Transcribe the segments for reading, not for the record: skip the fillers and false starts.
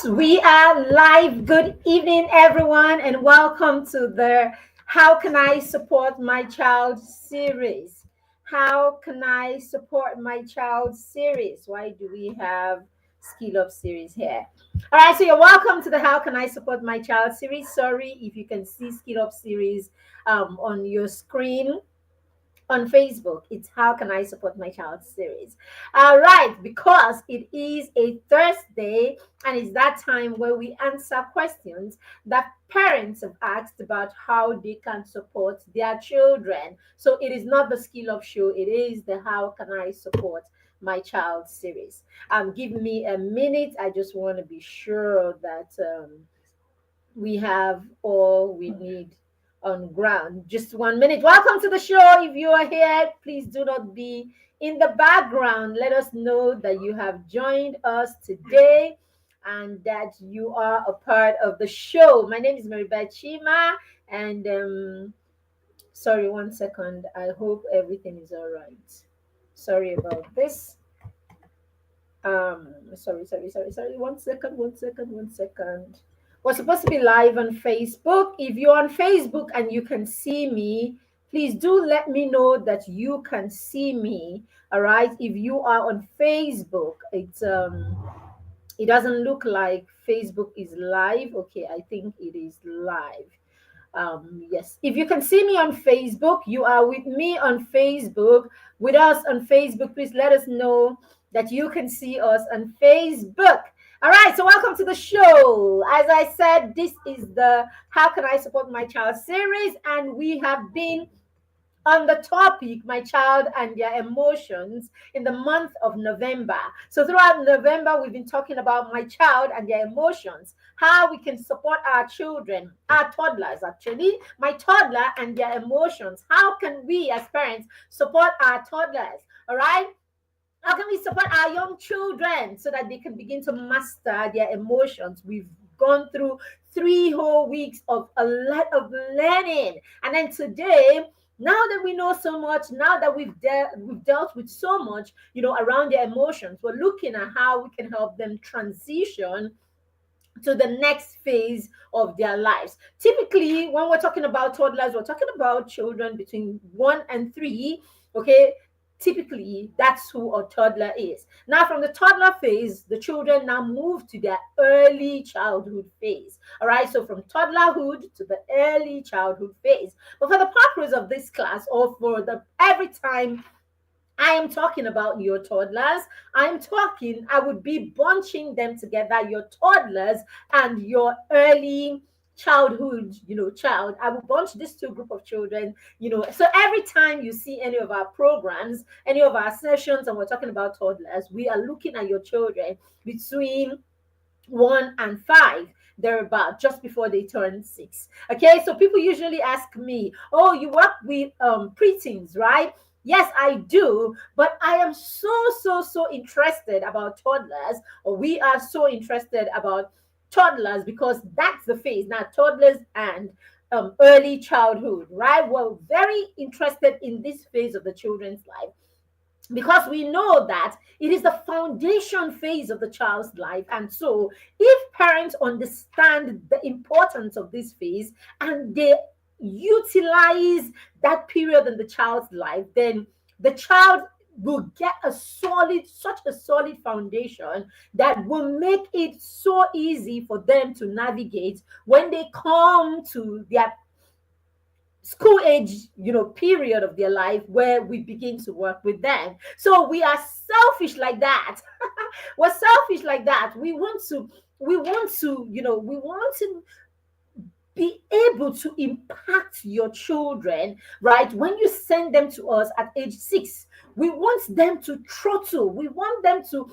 we are live. Good evening, everyone, and welcome to the How Can I Support My Child series. How can I support my child series? Why do we have Skill Up series here? All right, so you're welcome to the How Can I Support My Child series. Sorry if you can see Skill Up series on your screen on Facebook. It's How Can I Support My Child series. All right, because it is a Thursday and it's that time where we answer questions that parents have asked about how they can support their children. So it is not the Skill Up show, it is the How Can I Support My Child series. Give me a minute. I just want to be sure that we have all we need on ground. Just 1 minute. Welcome to the show. If you are here, please do not be in the background. Let us know that you have joined us today and that you are a part of the show. My name is Maribel Chima, and sorry, 1 second. I hope everything is all right. Sorry about this. Sorry. 1 second. We're supposed to be live on Facebook. If you're on Facebook and you can see me, please do let me know that you can see me. All right. If you are on Facebook, it doesn't look like Facebook is live. Okay, I think it is live. Yes, if you can see me on Facebook, you are with me on Facebook, with us on Facebook, please let us know that you can see us on Facebook. All right, so welcome to the show. As I said, this is the How Can I Support My Child series, and we have been on the topic my child and their emotions in the month of November. So throughout November we've been talking about my child and their emotions, how we can support our children, our toddlers actually, my toddler and their emotions. How can we as parents support our toddlers? All right? How can we support our young children so that they can begin to master their emotions? We've gone through 3 whole weeks of a lot of learning. And then today, now that we know so much, now that we've dealt with so much, around their emotions, we're looking at how we can help them transition to the next phase of their lives. Typically, when we're talking about toddlers, we're talking about children between 1 and 3. Okay, typically that's who a toddler is. Now, from the toddler phase, the children now move to their early childhood phase. All right, so from toddlerhood to the early childhood phase. But for the purpose of this class, or for the every time I am talking about your toddlers. I would be bunching them together, your toddlers and your early childhood, child. I will bunch these two group of children, So every time you see any of our programs, any of our sessions, and we're talking about toddlers, we are looking at your children between 1 and 5. They're about just before they turn 6. Okay, so people usually ask me, oh, you work with preteens, right? Yes, I do, but I am so interested about toddlers, or we are so interested about toddlers because that's the phase now, toddlers and early childhood, right? We're very interested in this phase of the children's life because we know that it is the foundation phase of the child's life. And so, if parents understand the importance of this phase and they utilize that period in the child's life, then the child will get such a solid foundation that will make it so easy for them to navigate when they come to their school age period of their life where we begin to work with them. So we are selfish like that. We're selfish like that. We want to be able to impact your children, right? When you send them to us at age 6, we want them to throttle. We want to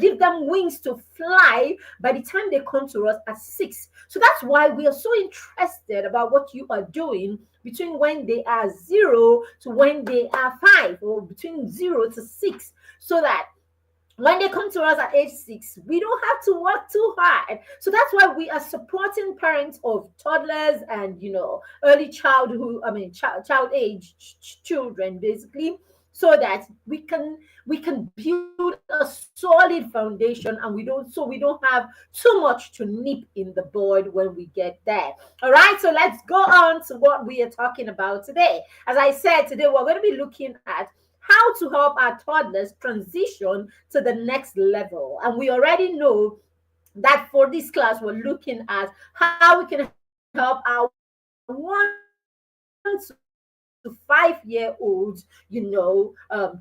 give them wings to fly by the time they come to us at 6. So that's why we are so interested about what you are doing between when they are 0 to when they are 5, or between 0 to 6, so that when they come to us at age 6, we don't have to work too hard. So that's why we are supporting parents of toddlers and early childhood, child age children, basically, so that we can build a solid foundation, and we don't have too much to nip in the bud when we get there. All right, so let's go on to what we are talking about today. As I said, today we're going to be looking at how to help our toddlers transition to the next level. And we already know that for this class we're looking at how we can help our 1 to 5 year olds,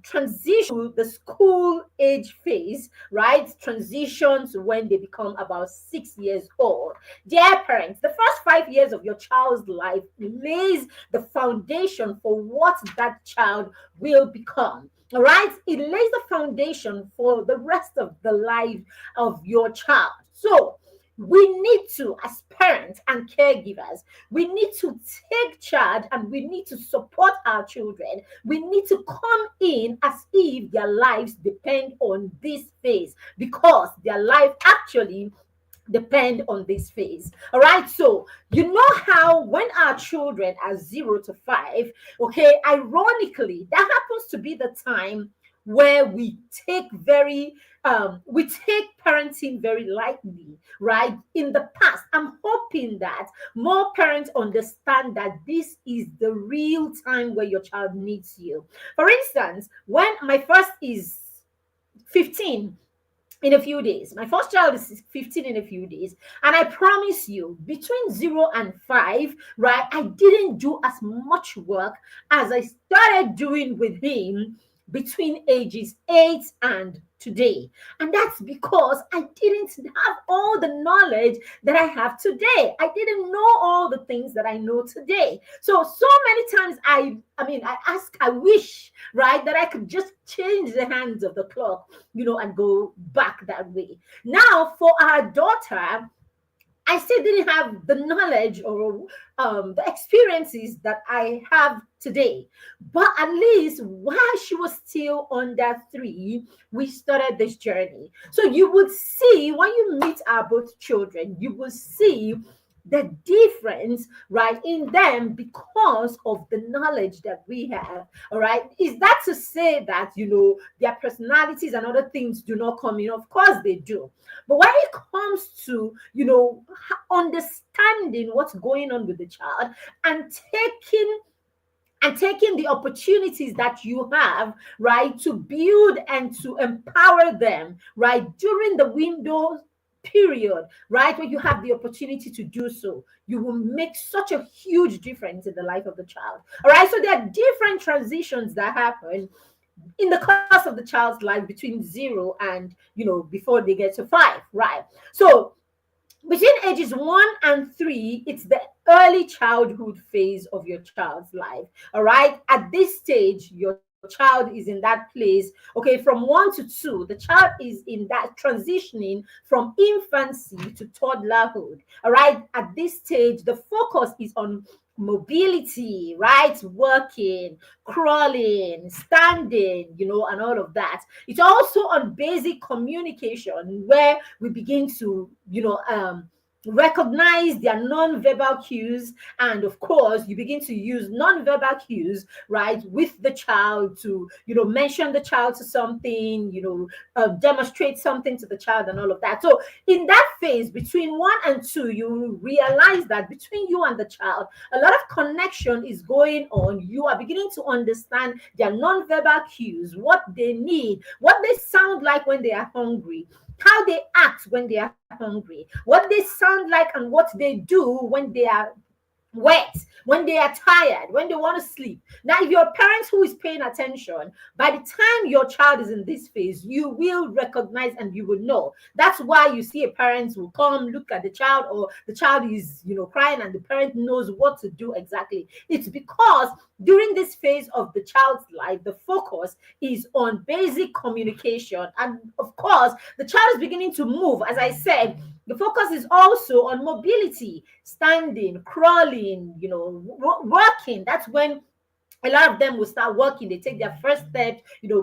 transition to the school age phase, right? Transitions when they become about 6 years old. Dear parents, the first 5 years of your child's life lays the foundation for what that child will become. All right, it lays the foundation for the rest of the life of your child. So we need to, as parents and caregivers, we need to take charge and we need to support our children. We need to come in as if their lives depend on this phase, because their life actually depend on this phase. All right, so you know how when our children are 0 to 5, okay, ironically that happens to be the time where we take parenting very lightly, right? In the past, I'm hoping that more parents understand that this is the real time where your child needs you. For instance, when my first is 15 in a few days. My first child is 15 in a few days. And I promise you, between 0 and 5, right, I didn't do as much work as I started doing with him between ages 8 and today. And that's because I didn't have all the knowledge that I have today. I didn't know all the things that I know today. So many times I wish, right, that I could just change the hands of the clock, and go back that way. Now, for our daughter, I still didn't have the knowledge or the experiences that I have today. But at least while she was still under 3, we started this journey. So you would see, when you meet our both children, you will see the difference, right, in them because of the knowledge that we have. All right, is that to say that their personalities and other things do not come in? Of course they do. But when it comes to understanding what's going on with the child, and taking the opportunities that you have, right, to build and to empower them, right, during the window period, right, where you have the opportunity to do so, you will make such a huge difference in the life of the child. All right, so there are different transitions that happen in the course of the child's life between 0 and before they get to 5, right? So between ages 1 and 3, it's the early childhood phase of your child's life. All right. At this stage, your child is in that place. Okay. From 1 to 2, the child is in that transitioning from infancy to toddlerhood. All right. At this stage, the focus is on mobility, right? Working, crawling, standing, and all of that. It's also on basic communication, where we begin to, recognize their non-verbal cues, and of course you begin to use non-verbal cues, right, with the child to mention the child to something, demonstrate something to the child, and all of that. So in that phase between 1 and 2, you realize that between you and the child, a lot of connection is going on. You are beginning to understand their non-verbal cues, what they need, what they sound like when they are hungry, how they act when they are hungry, what they sound like, and what they do when they are wet, when they are tired, when they want to sleep. Now, if you're a parent who is paying attention, by the time your child is in this phase, you will recognize and you will know. That's why you see a parent will come, look at the child, or the child is, crying, and the parent knows what to do exactly. It's because during this phase of the child's life, the focus is on basic communication. And of course, the child is beginning to move. As I said, the focus is also on mobility, standing, crawling, working. That's when a lot of them will start working. They take their first steps,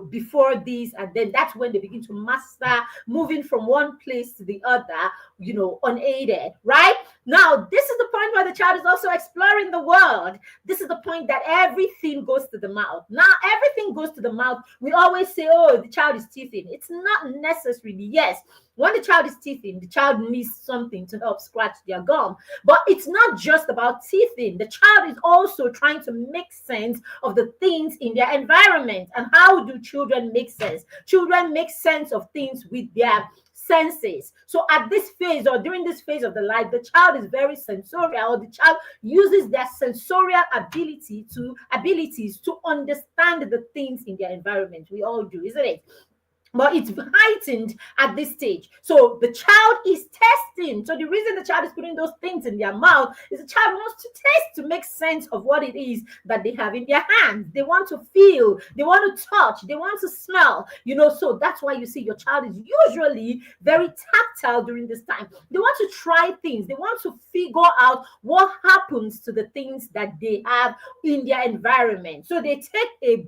before this, and then that's when they begin to master moving from one place to the other, unaided, right? Now, this is the point why the child is also exploring the world. This is the point that everything goes to the mouth. Now, everything goes to the mouth. We always say, oh, the child is teething. It's not necessarily. Yes, when the child is teething, the child needs something to help scratch their gum. But it's not just about teething. The child is also trying to make sense of the things in their environment. And how do children make sense? Children make sense of things with their senses. So at this phase, or during this phase of the life, the child is very sensorial, or the child uses their sensorial abilities to understand the things in their environment. We all do, isn't it? But it's heightened at this stage. So the child is testing. So the reason the child is putting those things in their mouth is the child wants to test to make sense of what it is that they have in their hands. They want to feel, they want to touch, they want to smell, so that's why you see your child is usually very tactile during this time. They want to try things. They want to figure out what happens to the things that they have in their environment. So they take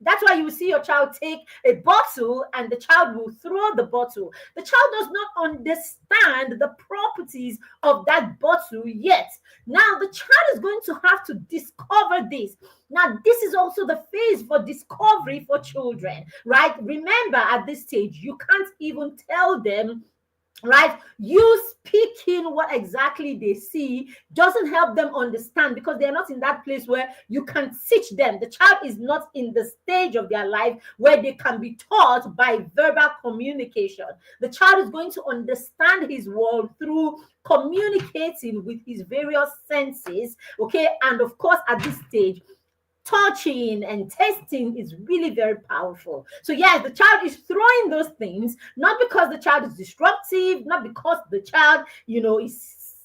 that's why you see your child take a bottle and the child will throw the bottle. The child does not understand the properties of that bottle yet. Now, the child is going to have to discover this. Now, this is also the phase for discovery for children, right? Remember, at this stage, you can't even tell them, right? You speaking what exactly they see doesn't help them understand, because they're not in that place where you can teach them. The child is not in the stage of their life where they can be taught by verbal communication. The child is going to understand his world through communicating with his various senses, okay? And of course, at this stage, touching and testing is really very powerful. So yes, the child is throwing those things, not because the child is disruptive, not because the child, is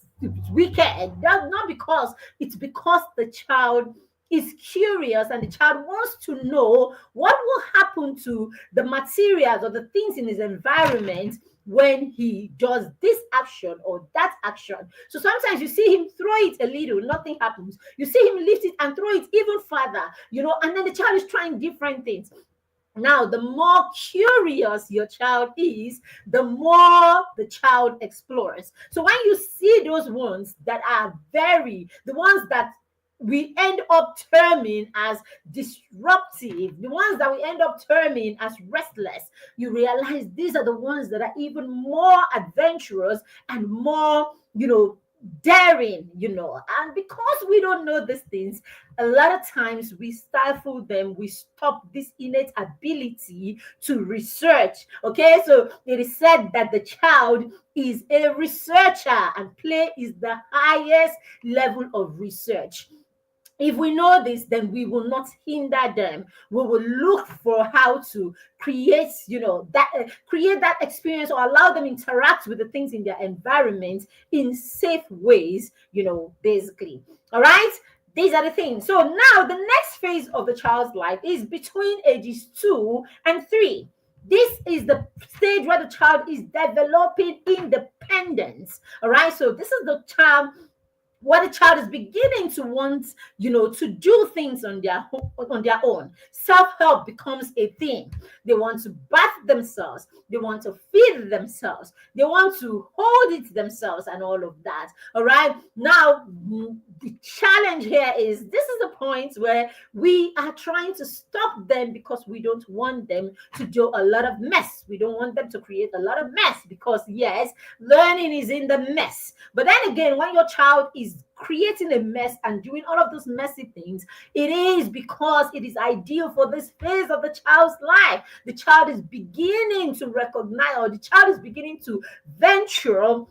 wicked, not because, it's because the child is curious and the child wants to know what will happen to the materials or the things in his environment when he does this action or that action. So sometimes you see him throw it a little, nothing happens. You see him lift it and throw it even further, and then the child is trying different things. Now, the more curious your child is, the more the child explores. So when you see those ones that are the ones that we end up terming as disruptive, the ones that we end up terming as restless, you realize these are the ones that are even more adventurous and more, daring, and because we don't know these things, a lot of times we stifle them, we stop this innate ability to research. Okay, so it is said that the child is a researcher and play is the highest level of research. If we know this, then we will not hinder them. We will look for how to create, create that experience, or allow them interact with the things in their environment in safe ways, basically. All right. These are the things. So now the next phase of the child's life is between ages 2 and 3. This is the stage where the child is developing independence. All right. So this is the time where the child is beginning to want, to do things on their own. Self-help becomes a thing. They want to bath themselves. They want to feed themselves. They want to hold it themselves and all of that. All right. Now, the challenge here is this is the point where we are trying to stop them because we don't want them to do a lot of mess. We don't want them to create a lot of mess because, yes, learning is in the mess. But then again, when your child is creating a mess and doing all of those messy things, it is because it is ideal for this phase of the child's life. The child is beginning to recognize, or the child is beginning to venture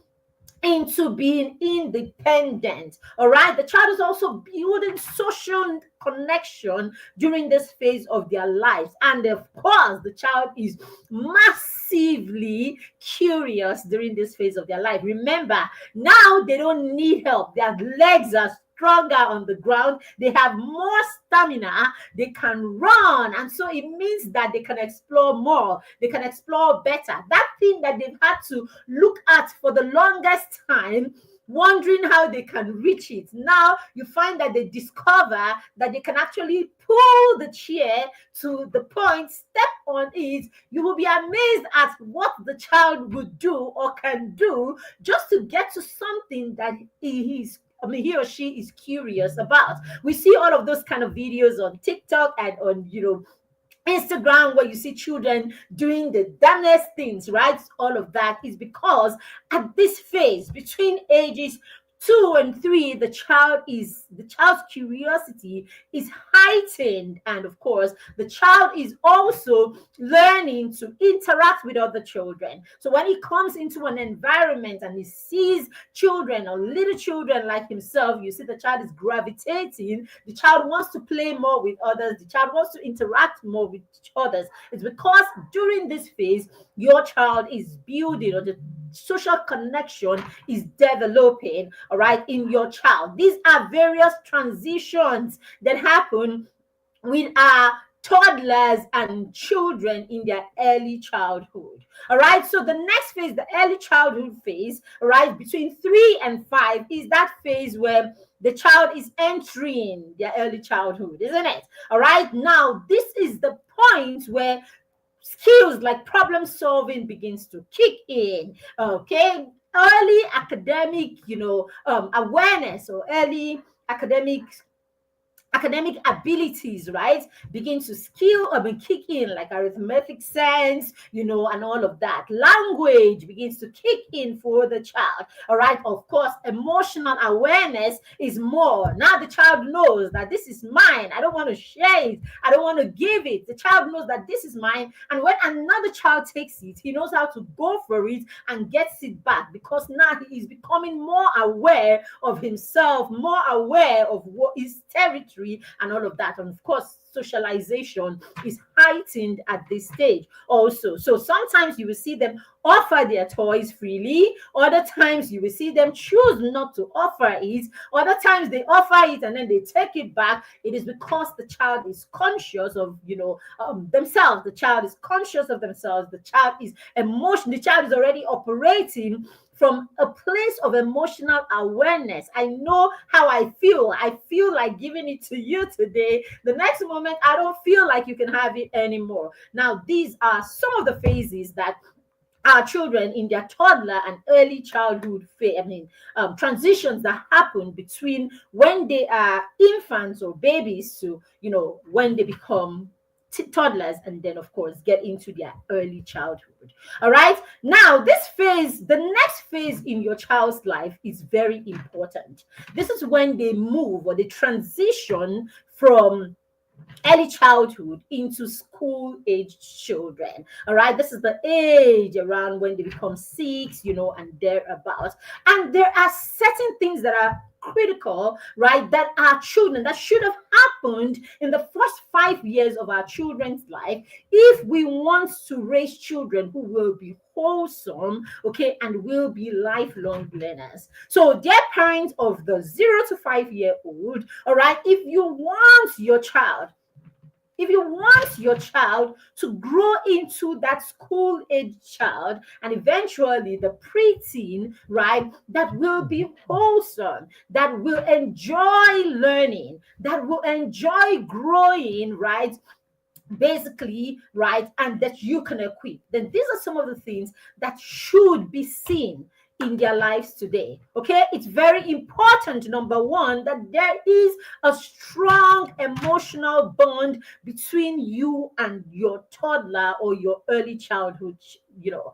into being independent. All right. The child is also building social connection during this phase of their lives. And of course, the child is massively curious during this phase of their life. Remember, now they don't need help. Their legs are stronger on the ground, they have more stamina, they can run, and so it means that they can explore more, they can explore better. That thing that they've had to look at for the longest time, wondering how they can reach it, now you find that they discover that they can actually pull the chair to the point, step on it. You will be amazed at what the child would do or can do just to get to something that he is he or she is curious about. We see all of those kind of videos on TikTok and on, Instagram, where you see children doing the dumbest things, right? All of that is because at this phase between ages 2 and 3, the child's curiosity is heightened, and of course the child is also learning to interact with other children. So when he comes into an environment and he sees children or little children like himself, you see the child is gravitating. The child wants to play more with others. The child wants to interact more with others. It's because during this phase, your child is building, or the social connection is developing, all right, in your child. These are various transitions that happen with our toddlers and children in their early childhood. All right, so the next phase, the early childhood phase, all right, between 3 and 5, is that phase where the child is entering their early childhood, isn't it? All right, now this is the point where skills like problem solving begins to kick in. Okay, early academic, awareness, or early academic abilities, right, begin to kick in, like arithmetic sense, and all of that. Language begins to kick in for the child. All right, of course, emotional awareness is more. Now the child knows that this is mine. I don't want to share it. I don't want to give it. The child knows that this is mine. And when another child takes it, he knows how to go for it and gets it back, because now he is becoming more aware of himself, more aware of what is territory and all of that. And of course, socialization is heightened at this stage also. So sometimes you will see them offer their toys freely, other times you will see them choose not to offer it, other times they offer it and then they take it back. It is because the child is conscious of themselves. The child is conscious of themselves. The child is emotional. The child is already operating from a place of emotional awareness. I know how I feel. I feel like giving it to you today. The next moment, I don't feel like you can have it anymore. Now, these are some of the phases that our children in their toddler and early childhood transitions that happen between when they are infants or babies to, when they become toddlers, and then of course get into their early childhood. All right, now this phase, the next phase in your child's life, is very important. This is when they move, or they transition from early childhood into school age children. All right, this is the age around when they become 6, and thereabouts. And there are certain things that are critical, right, that our children, that should have happened in the first 5 years of our children's life, if we want to raise children who will be wholesome, okay, and will be lifelong learners. So dear parents of the 0 to 5 year old, all right, if you want your child to grow into that school age child, and eventually the preteen, right, that will be wholesome, that will enjoy learning, that will enjoy growing, right, basically, right, and that you can equip, then these are some of the things that should be seen in their lives today. Okay, it's very important, number one, that there is a strong emotional bond between you and your toddler or your early childhood, your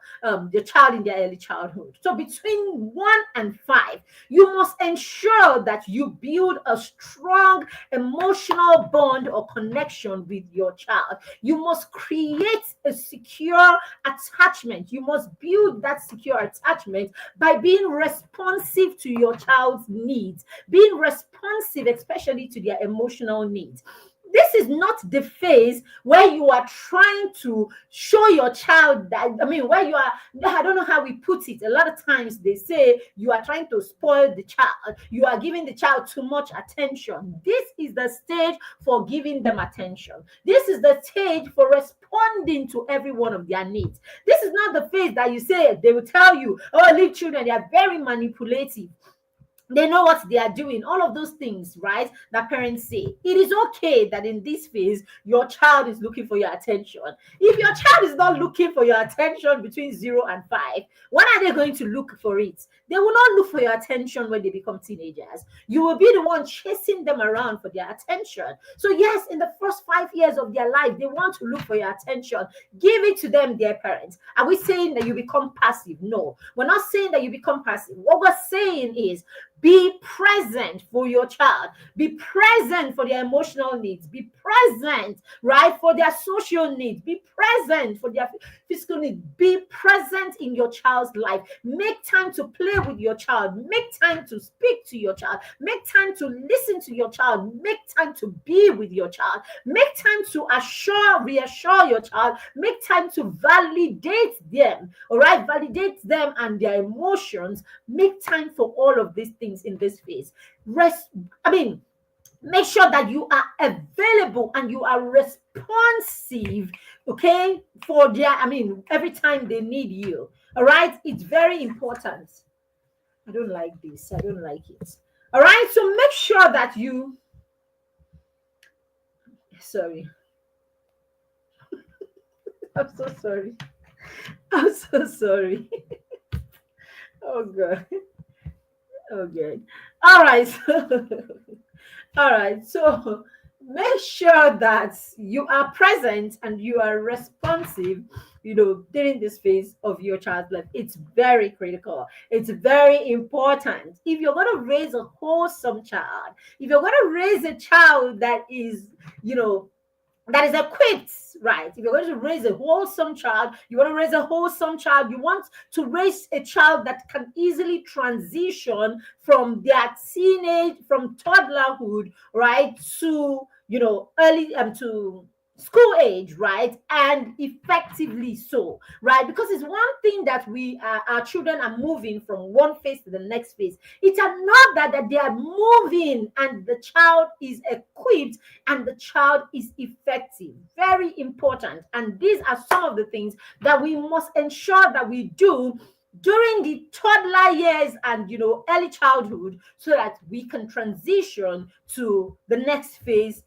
child in their early childhood. So between 1 and 5, you must ensure that you build a strong emotional bond or connection with your child. You must create a secure attachment. You must build that secure attachment by being responsive to your child's needs, being responsive especially to their emotional needs. This is not the phase where you are trying to show your child that, where you are, I don't know how we put it. A lot of times they say you are trying to spoil the child. You are giving the child too much attention. This is the stage for giving them attention. This is the stage for responding to every one of their needs. This is not the phase that you say, they will tell you, oh, leave children, they are very manipulative. They know what they are doing, all of those things, right, that parents say. It is okay that in this phase your child is looking for your attention. If your child is not looking for your attention between 0 and 5, when are they going to look for it? They will not look for your attention when they become teenagers. You will be the one chasing them around for their attention. So yes, in the first 5 years of their life, they want to look for your attention. Give it to them, dear parents. Are we saying that you become passive? No, we're not saying that you become passive. What we're saying is be present for your child. Be present for their emotional needs. Be present, right, for their social needs. Be present for their physical needs. Be present in your child's life. Make time to play with your child. Make time to speak to your child. Make time to listen to your child. Make time to be with your child. Make time to reassure your child. Make time to validate them. All right, validate them and their emotions. Make time for all of these things in this phase. Make sure that you are available and you are responsive, okay, for their, every time they need you. All right, it's very important. I don't like this. I don't like it. All right, so make sure that you, sorry. I'm so sorry. I'm so sorry. Oh, God. Oh, good. All right. All right. So make sure that you are present and you are responsive, during this phase of your child's life. It's very critical. It's very important. If you're going to raise a wholesome child, if you're going to raise a child that is, that is equipped, right? If you're going to raise a wholesome child, you want to raise a wholesome child, you want to raise a child that can easily transition from their from toddlerhood, right, to, early, to school age, right, and effectively so, right, because it's one thing that our children are moving from one phase to the next phase. It's another that they are moving and the child is equipped and the child is effective. Very important. And these are some of the things that we must ensure that we do during the toddler years and early childhood, so that we can transition to the next phase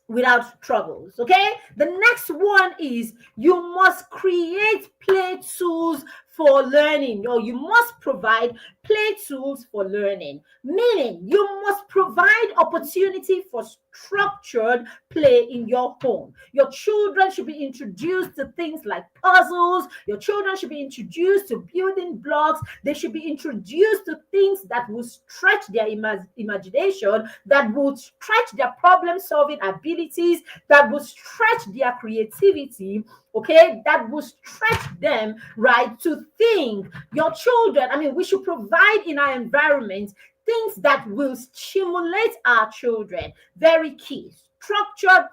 without troubles. Okay, the next one is you must create play tools for learning, or you must provide play tools for learning, meaning you must provide opportunity for structured play in your home. Your children should be introduced to things like puzzles. Your children should be introduced to building blocks. They should be introduced to things that will stretch their imagination, that will stretch their problem solving abilities, that will stretch their creativity, okay, that will stretch them, right, to think. Your children, we should provide in our environment things that will stimulate our children. Very key. Structured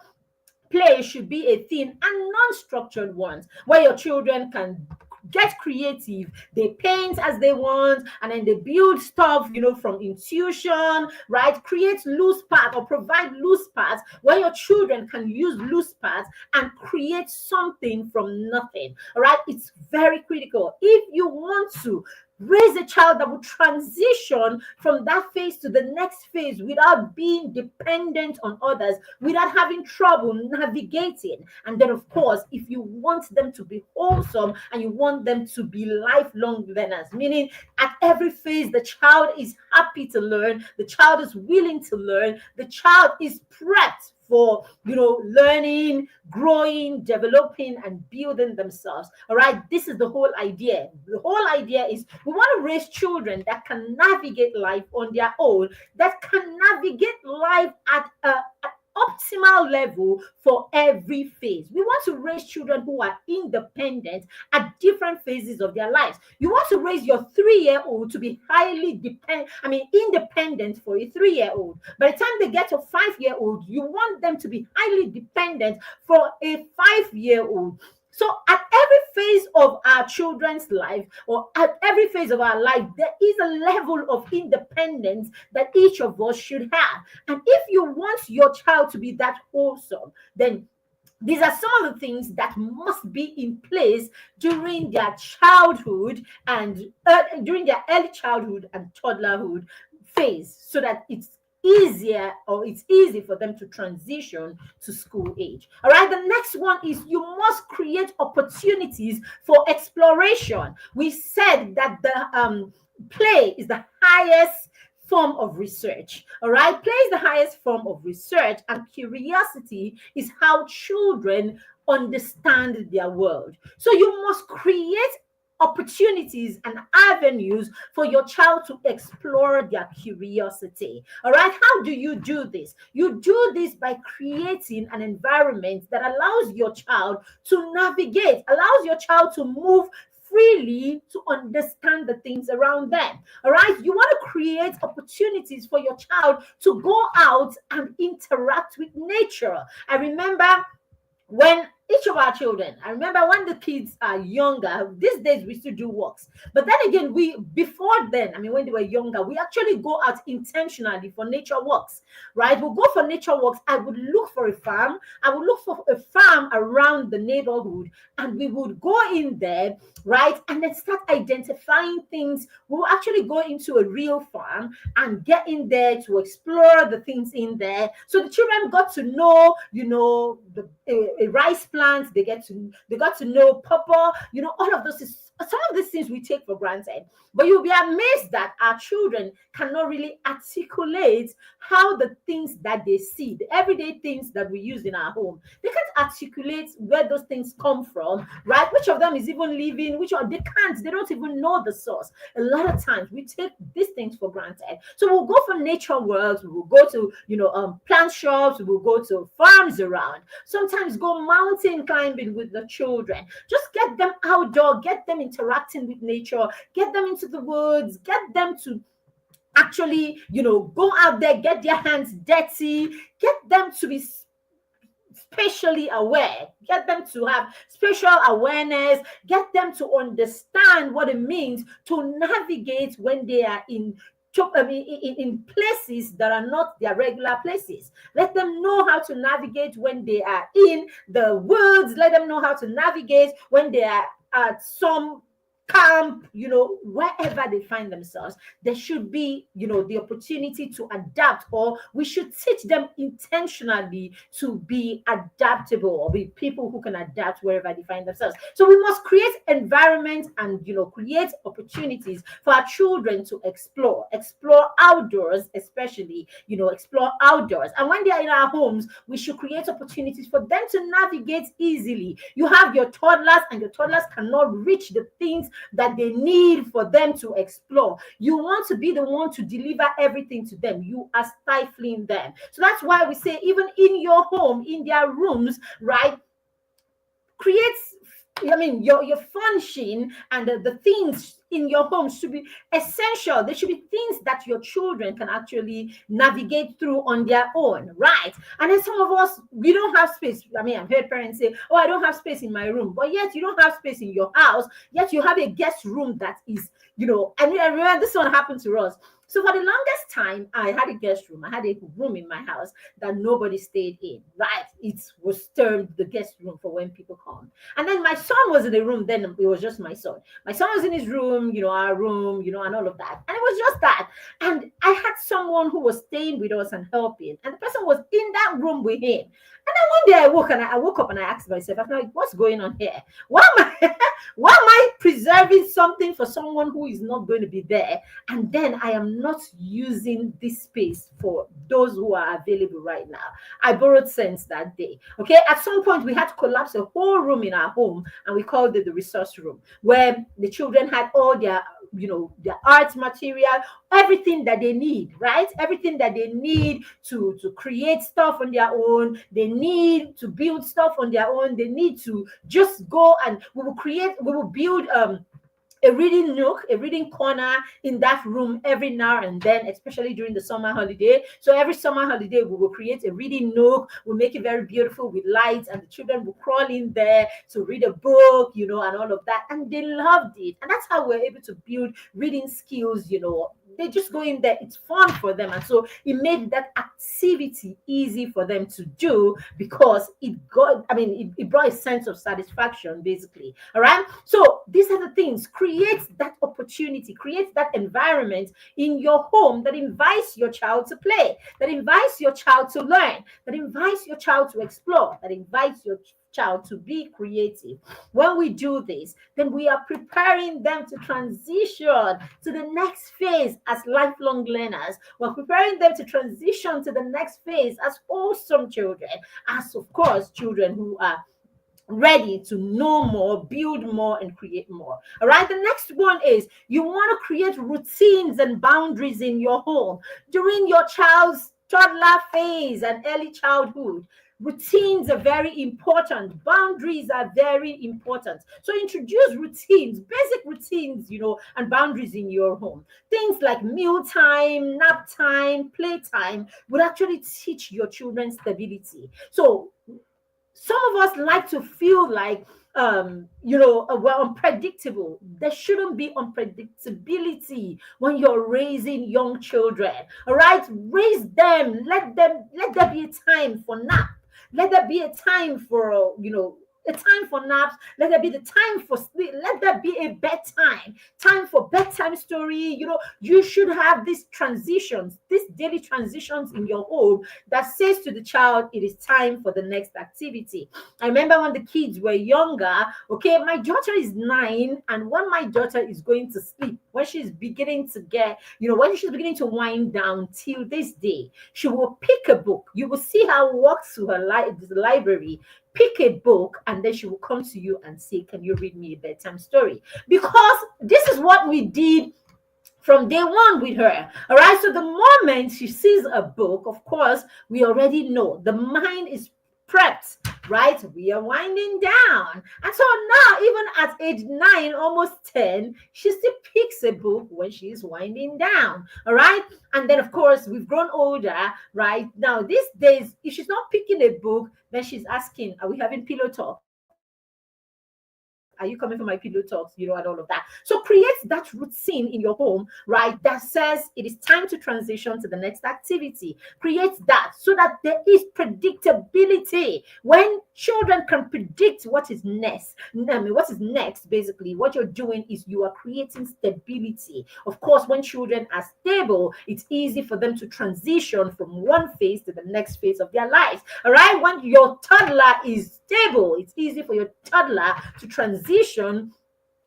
play should be a thing, and non-structured ones where your children can get creative. They paint as they want, and then they build stuff, from intuition, right? Create loose parts or provide loose parts where your children can use loose parts and create something from nothing. All right, it's very critical. If you want to raise a child that will transition from that phase to the next phase without being dependent on others, without having trouble navigating. And then, of course, if you want them to be wholesome and you want them to be lifelong learners, meaning at every phase, the child is happy to learn, the child is willing to learn, the child is prepped for learning, growing, developing, and building themselves. All right, this is the whole idea. The whole idea is we want to raise children that can navigate life on their own, that can navigate life at an optimal level for every phase. We want to raise children who are independent at different phases of their lives. You want to raise your 3-year-old to be highly independent for a 3-year-old. By the time they get to 5-year-old, you want them to be highly dependent for a 5-year-old. So at every phase of our children's life, or at every phase of our life, there is a level of independence that each of us should have. And if you want your child to be that wholesome, then these are some of the things that must be in place during their childhood and during their early childhood and toddlerhood phase, so that it's easy for them to transition to school age. All right, the next one is you must create opportunities for exploration. We said that play is the highest form of research. All right, play is the highest form of research, and curiosity is how children understand their world. So you must create opportunities and avenues for your child to explore their curiosity. All right, how do you do this? You do this by creating an environment that allows your child to navigate, allows your child to move freely, to understand the things around them. All right, you want to create opportunities for your child to go out and interact with nature. I remember when each of our children, I remember when the kids are younger, these days we still do walks. But then again, we before then, I mean, when they were younger, we actually go out intentionally for nature walks, right? We'll go for nature walks. I would look for a farm. I would look for a farm around the neighborhood, and we would go in there, right? And then start identifying things. We'll actually go into a real farm and get in there to explore the things in there. So the children got to know, a rice plant. They got to know pawpaw. All of those is some of these things we take for granted. But you'll be amazed that our children cannot really articulate how the things that they see, the everyday things that we use in our home, they can't articulate where those things come from, right? Which of them is even living, which one they can't, they don't even know the source. A lot of times we take these things for granted. So we'll go for nature works, we will go to plant shops, we will go to farms around, sometimes go mountain climbing with the children. Just get them outdoor, get them interacting with nature, get them into the woods, get them to actually go out there, get their hands dirty, get them to be spatially aware, get them to have spatial awareness, get them to understand what it means to navigate when they are in places that are not their regular places. Let them know how to navigate when they are in the woods. Let them know how to navigate when they are at some camp, wherever they find themselves. There should be, the opportunity to adapt, or we should teach them intentionally to be adaptable, or be people who can adapt wherever they find themselves. So we must create environments and, create opportunities for our children to explore outdoors, especially, explore outdoors. And when they are in our homes, we should create opportunities for them to navigate easily. You have your toddlers, and your toddlers cannot reach the things that they need for them to explore. You want to be the one to deliver everything to them. You are stifling them. So that's why we say, even in your home, in their rooms, right, creates, your furnishing and the things in your home should be essential. There should be things that your children can actually navigate through on their own, right? And then some of us, we don't have space. I've heard parents say, "Oh, I don't have space in my room," but yet you don't have space in your house. Yet you have a guest room that is, And I remember this one happened to us. So for the longest time, I had a guest room. I had a room in my house that nobody stayed in, right? It was termed the guest room for when people come. And then my son was in the room. Then it was just my son. My son was in his room, our room, and all of that. And it was just that. And I had someone who was staying with us and helping. And the person was in that room with him. And then one day I woke up and I asked myself, I'm like, what's going on here? Why am I preserving something for someone who is not going to be there? And then I am not using this space for those who are available right now. I borrowed sense that day. Okay. At some point, we had to collapse a whole room in our home, and we called it the resource room, where the children had all their art material, everything that they need, right? Everything that they need to create stuff on their own. They need to build stuff on their own. They need to just go, and we will build a reading nook, a reading corner in that room every now and then, especially during the summer holiday. So every summer holiday, we will create a reading nook. We'll make it very beautiful with lights, and the children will crawl in there to read a book, and all of that. And they loved it. And that's how we're able to build reading skills, They just go in there. It's fun for them. And so it made that activity easy for them to do, because it brought a sense of satisfaction, basically. All right. So these are the things. Create that opportunity, create that environment in your home that invites your child to play, that invites your child to learn, that invites your child to explore, that invites your child to be creative. When we do this, then we are preparing them to transition to the next phase as lifelong learners. We're preparing them to transition to the next phase as awesome children, as of course children who are ready to know more, build more, and create more. All right. The next one is you want to create routines and boundaries in your home during your child's toddler phase and early childhood. Routines are very important. Boundaries are very important. So introduce routines, basic routines, and boundaries in your home. Things like meal time, nap time, playtime would actually teach your children stability. So some of us like to feel like we're unpredictable. There shouldn't be unpredictability when you're raising young children. All right, raise them, let there be a time for nap, let there be a time for a time for naps, let there be the time for sleep, let there be a bedtime time for bedtime story. You should have these transitions, these daily transitions in your home that says to the child it is time for the next activity. I remember when the kids were younger. Okay, my daughter is 9, and when my daughter is going to sleep, when she's beginning to get, when she's beginning to wind down till this day, she will pick a book. You will see her walk to her library, pick a book, and then she will come to you and say, "Can you read me a bedtime story?" Because this is what we did from day one with her. All right. So the moment she sees a book, of course, we already know the mind is prepped, right? We are winding down. And so now, even at age 9, almost 10, she still picks a book when she's winding down. All right. And then, of course, we've grown older, right? Now, these days, if she's not picking a book, then she's asking, "Are we having pillow talk? Are you coming for my pillow talks?" And all of that. So create that routine in your home, right? That says it is time to transition to the next activity. Create that so that there is predictability. When children can predict what is next, what is next, basically, what you're doing is you are creating stability. Of course, when children are stable, it's easy for them to transition from one phase to the next phase of their lives. All right. When your toddler is stable, it's easy for your toddler to transition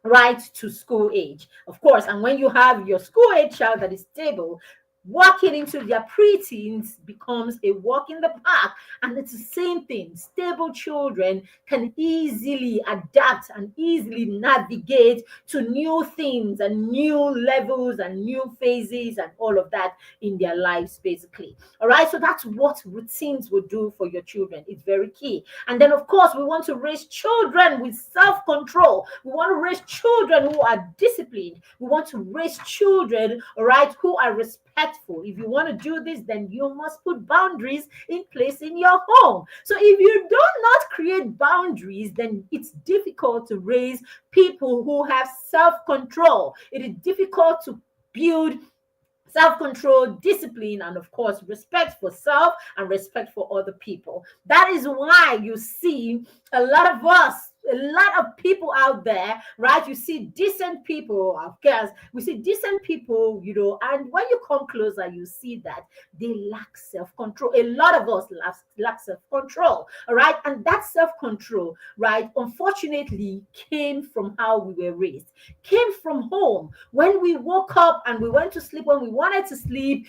right to school age, of course. And when you have your school age child that is stable, walking into their preteens becomes a walk in the park. And it's the same thing. Stable children can easily adapt and easily navigate to new things and new levels and new phases and all of that in their lives, basically. All right. So that's what routines will do for your children. It's very key. And then, of course, we want to raise children with self control. We want to raise children who are disciplined. We want to raise children, all right, who are respectful. If you want to do this, then you must put boundaries in place in your home. So if you do not create boundaries, then it's difficult to raise people who have self control. It is difficult to build self-control, discipline, and of course respect for self and respect for other people. That is why you see a lot of us, a lot of people out there, right? You see decent people, of course, we see decent people, and when you come closer, you see that they lack self-control. A lot of us lack self-control, all right? And that self-control, right, unfortunately came from how we were raised, came from home. When we woke up and we went to sleep when we wanted to sleep,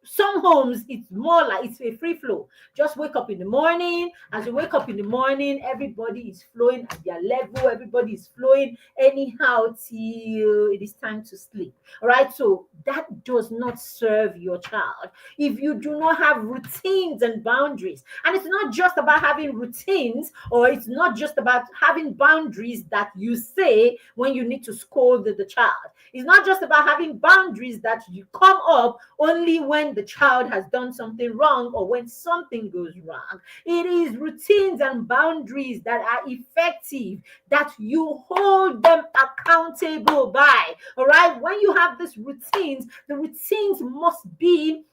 some homes it's more like it's a free flow. Just wake up in the morning. As you wake up in the morning, everybody is flowing at their level, everybody is flowing anyhow till it is time to sleep. All right. So that does not serve your child if you do not have routines and boundaries. And it's not just about having routines, or it's not just about having boundaries that you say when you need to scold the child. It's not just about having boundaries that you come up only when the child has done something wrong or when something goes wrong. It is routines and boundaries that are effective, that you hold them accountable by. All right. When you have these routines, the routines must be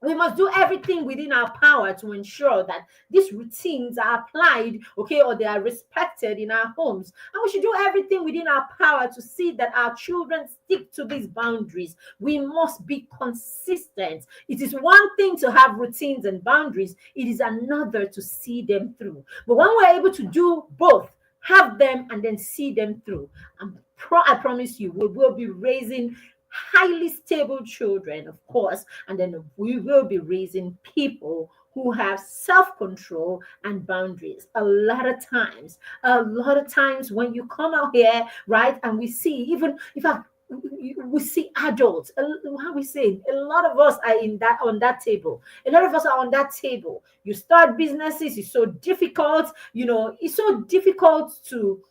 We must do everything within our power to ensure that these routines are applied, okay, or they are respected in our homes. And we should do everything within our power to see that our children stick to these boundaries. We must be consistent. It is one thing to have routines and boundaries, it is another to see them through. But when we're able to do both, have them and then see them through, I promise you, we will be raising highly stable children, of course, and then we will be raising people who have self-control and boundaries. A lot of times when you come out here, right, and we see, even if I we see adults, how we say, a lot of us are in that on that table. A lot of us are on that table. You start businesses, it's so difficult, it's so difficult to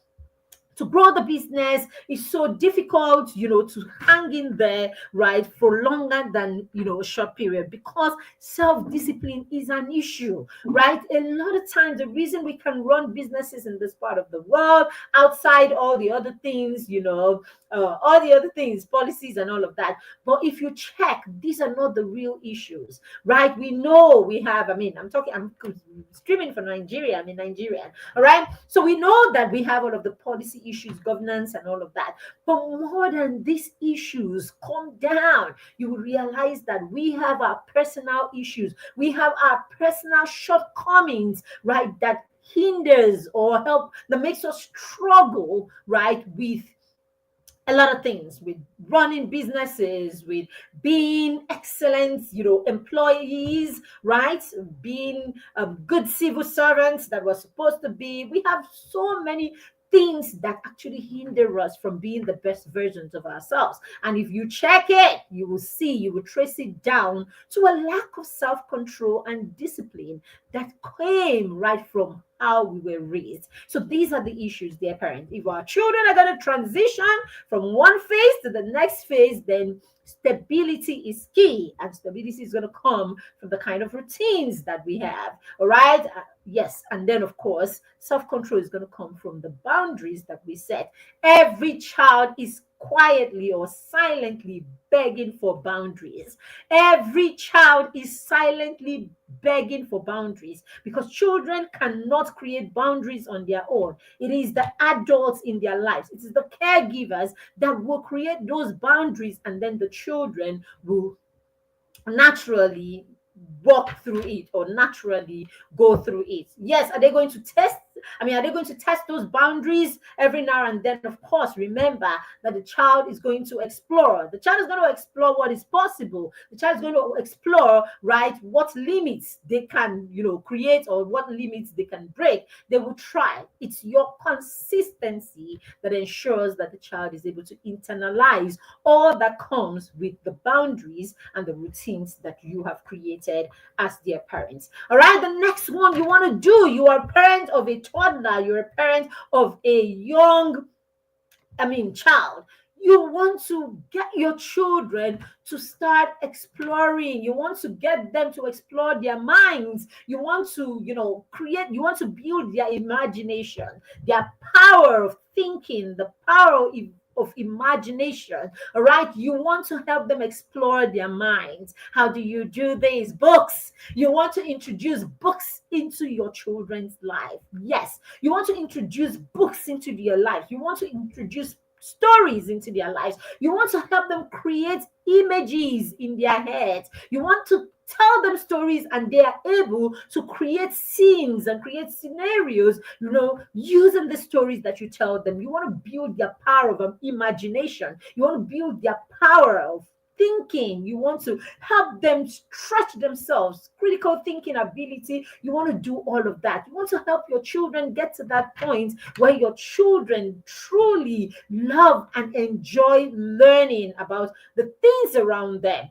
grow the business. Is so difficult, to hang in there, right, for longer than, a short period, because self-discipline is an issue, right? A lot of times, the reason we can run businesses in this part of the world, outside all the other things, all the other things, policies and all of that. But if you check, these are not the real issues, right? We know we have, I'm streaming from Nigeria. I'm in Nigeria. All right. So we know that we have all of the policy issues, governance, and all of that. But more than these issues, calm down. You will realize that we have our personal issues. We have our personal shortcomings, right? That hinders or help, that makes us struggle, right? With a lot of things, with running businesses, with being excellent, employees, right? Being good civil servants that we're supposed to be. We have so many things that actually hinder us from being the best versions of ourselves. And if you check it, you will trace it down to a lack of self-control and discipline that came right from how we were raised. So these are the issues, dear parents. If our children are going to transition from one phase to the next phase, then stability is key, and stability is going to come from the kind of routines that we have. All right. Yes. And then, of course, self-control is going to come from the boundaries that we set. Every child is quietly or silently begging for boundaries. Every child is silently begging for boundaries, because children cannot create boundaries on their own. It is the adults in their lives, it is the caregivers that will create those boundaries, and then the children will naturally walk through it or naturally go through it. Yes, are they going to test? Are they going to test those boundaries every now and then? Of course, remember that the child is going to explore. The child is going to explore what is possible. The child is going to explore, right, what limits they can, create, or what limits they can break. They will try. It's your consistency that ensures that the child is able to internalize all that comes with the boundaries and the routines that you have created as their parents. All right, the next one you want to do, you are a parent of a toddler, you're a parent of a young, child. You want to get your children to start exploring. You want to get them to explore their minds. You want to, you want to build their imagination, their power of thinking, the power of imagination. All right. You want to help them explore their minds. How do you do this? Books. You want to introduce books into your children's life. Yes. You want to introduce books into their life. You want to introduce stories into their lives. You want to help them create images in their heads. You want to tell them stories, and they are able to create scenes and create scenarios, using the stories that you tell them. You want to build their power of imagination. You want to build their power of thinking. You want to help them stretch themselves, critical thinking ability. You want to do all of that. You want to help your children get to that point where your children truly love and enjoy learning about the things around them.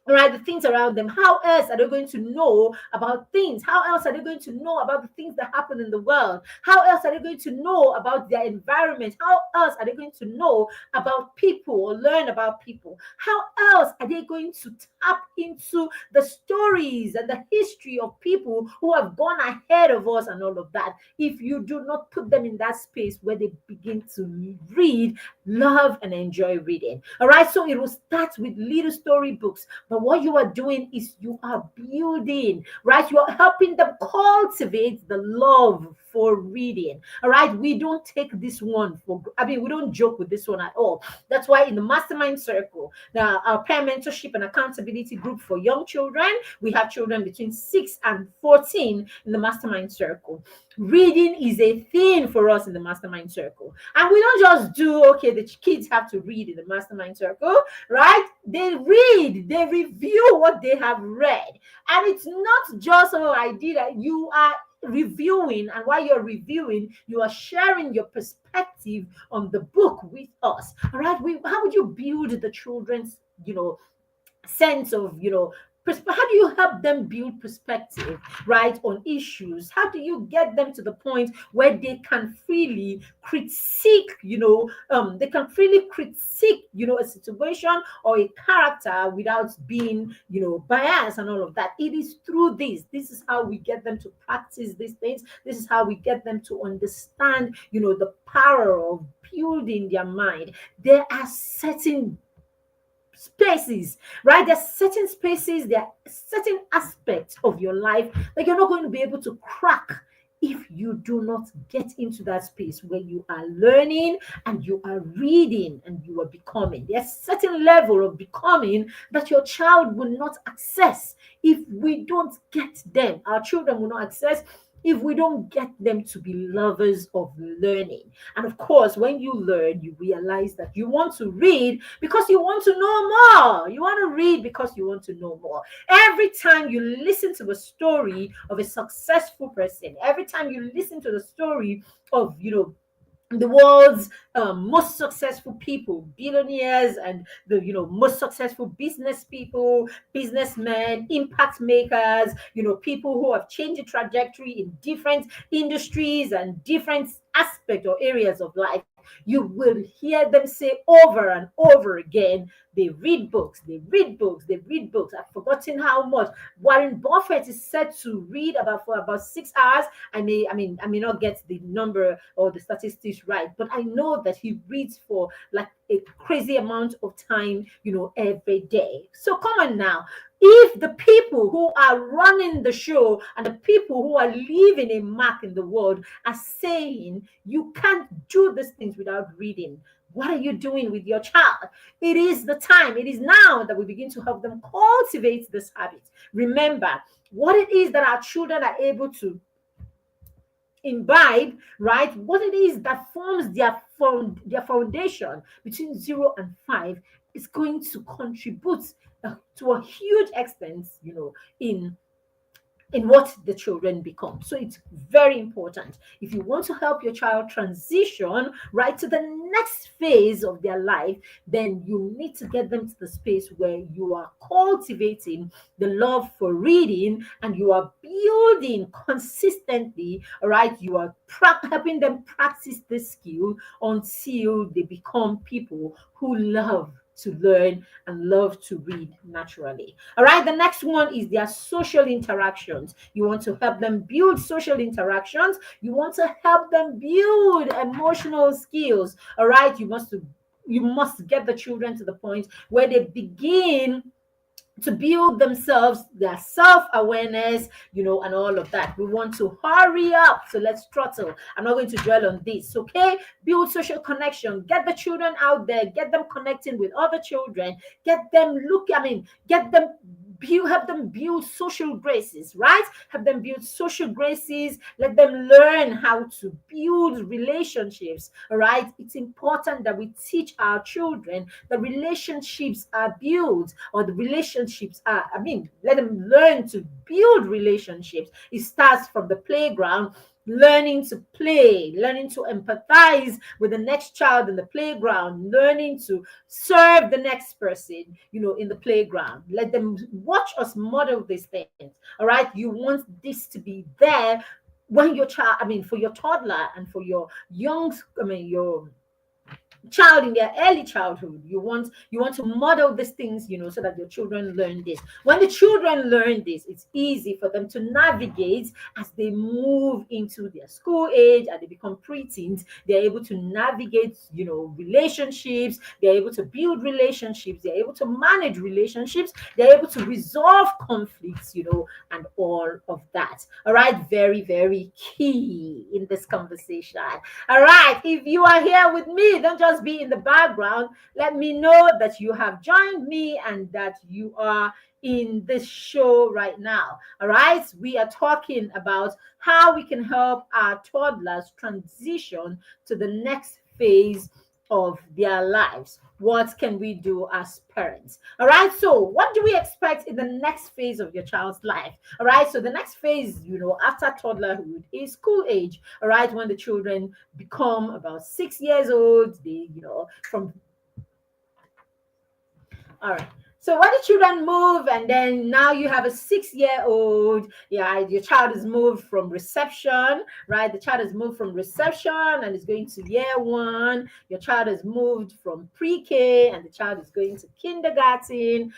All right, the things around them. How else are they going to know about things? How else are they going to know about the things that happen in the world? How else are they going to know about their environment? How else are they going to know about people or learn about people? How else are they going to tap into the stories and the history of people who have gone ahead of us and all of that, if you do not put them in that space where they begin to read, love, and enjoy reading? All right, so it will start with little story books, but But what you are doing is you are building, right? You are helping them cultivate the love for reading. All right. We don't take this one for, I mean, we don't joke with this one at all. That's why in the mastermind circle, our peer mentorship and accountability group for young children, we have children between 6 and 14 in the mastermind circle. Reading is a thing for us in the mastermind circle. And we don't just do, okay, the kids have to read in the mastermind circle, right? They read, they review what they have read. And it's not just, oh, I did that. You are reviewing, and while you're reviewing, you are sharing your perspective on the book with us. All right. How would you build the children's, sense of, how do you help them build perspective, right, on issues? How do you get them to the point where they can freely critique, they can freely critique, a situation or a character without being, biased and all of that? It is through this. This is how we get them to practice these things. This is how we get them to understand, the power of building their mind. There are certain spaces, right? There's certain spaces, there are certain aspects of your life that you're not going to be able to crack if you do not get into that space where you are learning and you are reading and you are becoming. There's certain level of becoming that your child will not access if we don't get them. Our children will not access if we don't get them to be lovers of learning. And of course, when you learn, you realize that you want to read because you want to know more. You want to read because you want to know more. Every time you listen to the story of a successful person, every time you listen to the story of, the world's most successful people, billionaires, and the most successful business people, businessmen, impact makers, people who have changed the trajectory in different industries and different aspects or areas of life, you will hear them say over and over again, they read books, they read books, they read books. I've forgotten how much. Warren Buffett is said to read for about 6 hours. I may not get the number or the statistics right, but I know that he reads for like a crazy amount of time, every day. So come on now. If the people who are running the show and the people who are leaving a mark in the world are saying you can't do these things without reading, what are you doing with your child? It is the time, it is now that we begin to help them cultivate this habit. Remember, what it is that our children are able to imbibe, right? What it is that forms their foundation between 0 and 5 is going to contribute to a huge extent, in what the children become. So it's very important. If you want to help your child transition right to the next phase of their life, then you need to get them to the space where you are cultivating the love for reading and you are building consistently, all right? You are helping them practice this skill until they become people who love to learn and love to read naturally. All right, the next one is their social interactions. You want to help them build social interactions. You want to help them build emotional skills. All right, you must get the children to the point where they begin to build themselves, their self-awareness, and all of that. We want to hurry up. So let's throttle. I'm not going to dwell on this. Okay. Build social connection. Get the children out there. Get them connecting with other children. Get them help them build social graces, right? Help them build social graces. Let them learn how to build relationships. All right. It's important that we teach our children that relationships are built, or the relationships are, let them learn to build relationships. It starts from the playground, learning to play, learning to empathize with the next child in the playground, learning to serve the next person, in the playground. Let them watch us model these things. All right. You want this to be there when your child, for your toddler and for your young, your child in their early childhood. You want to model these things, so that your children learn this. When the children learn this, it's easy for them to navigate as they move into their school age and they become preteens. They're able to navigate, relationships. They're able to build relationships. They're able to manage relationships. They're able to resolve conflicts, and all of that. All right, very, very key in this conversation. All right, if you are here with me, don't just be in the background. Let me know that you have joined me and that you are in this show right now. All right, we are talking about how we can help our toddlers transition to the next phase of their lives. What can we do as parents? All right, so what do we expect in the next phase of your child's life? All right, so the next phase, after toddlerhood is school age. All right, when the children become about 6 years old, they, from all right. So when the children move, and then now you have a 6-year-old, yeah, your child is moved from reception, right? The child has moved from reception and is going to year one. Your child has moved from pre-K and the child is going to kindergarten.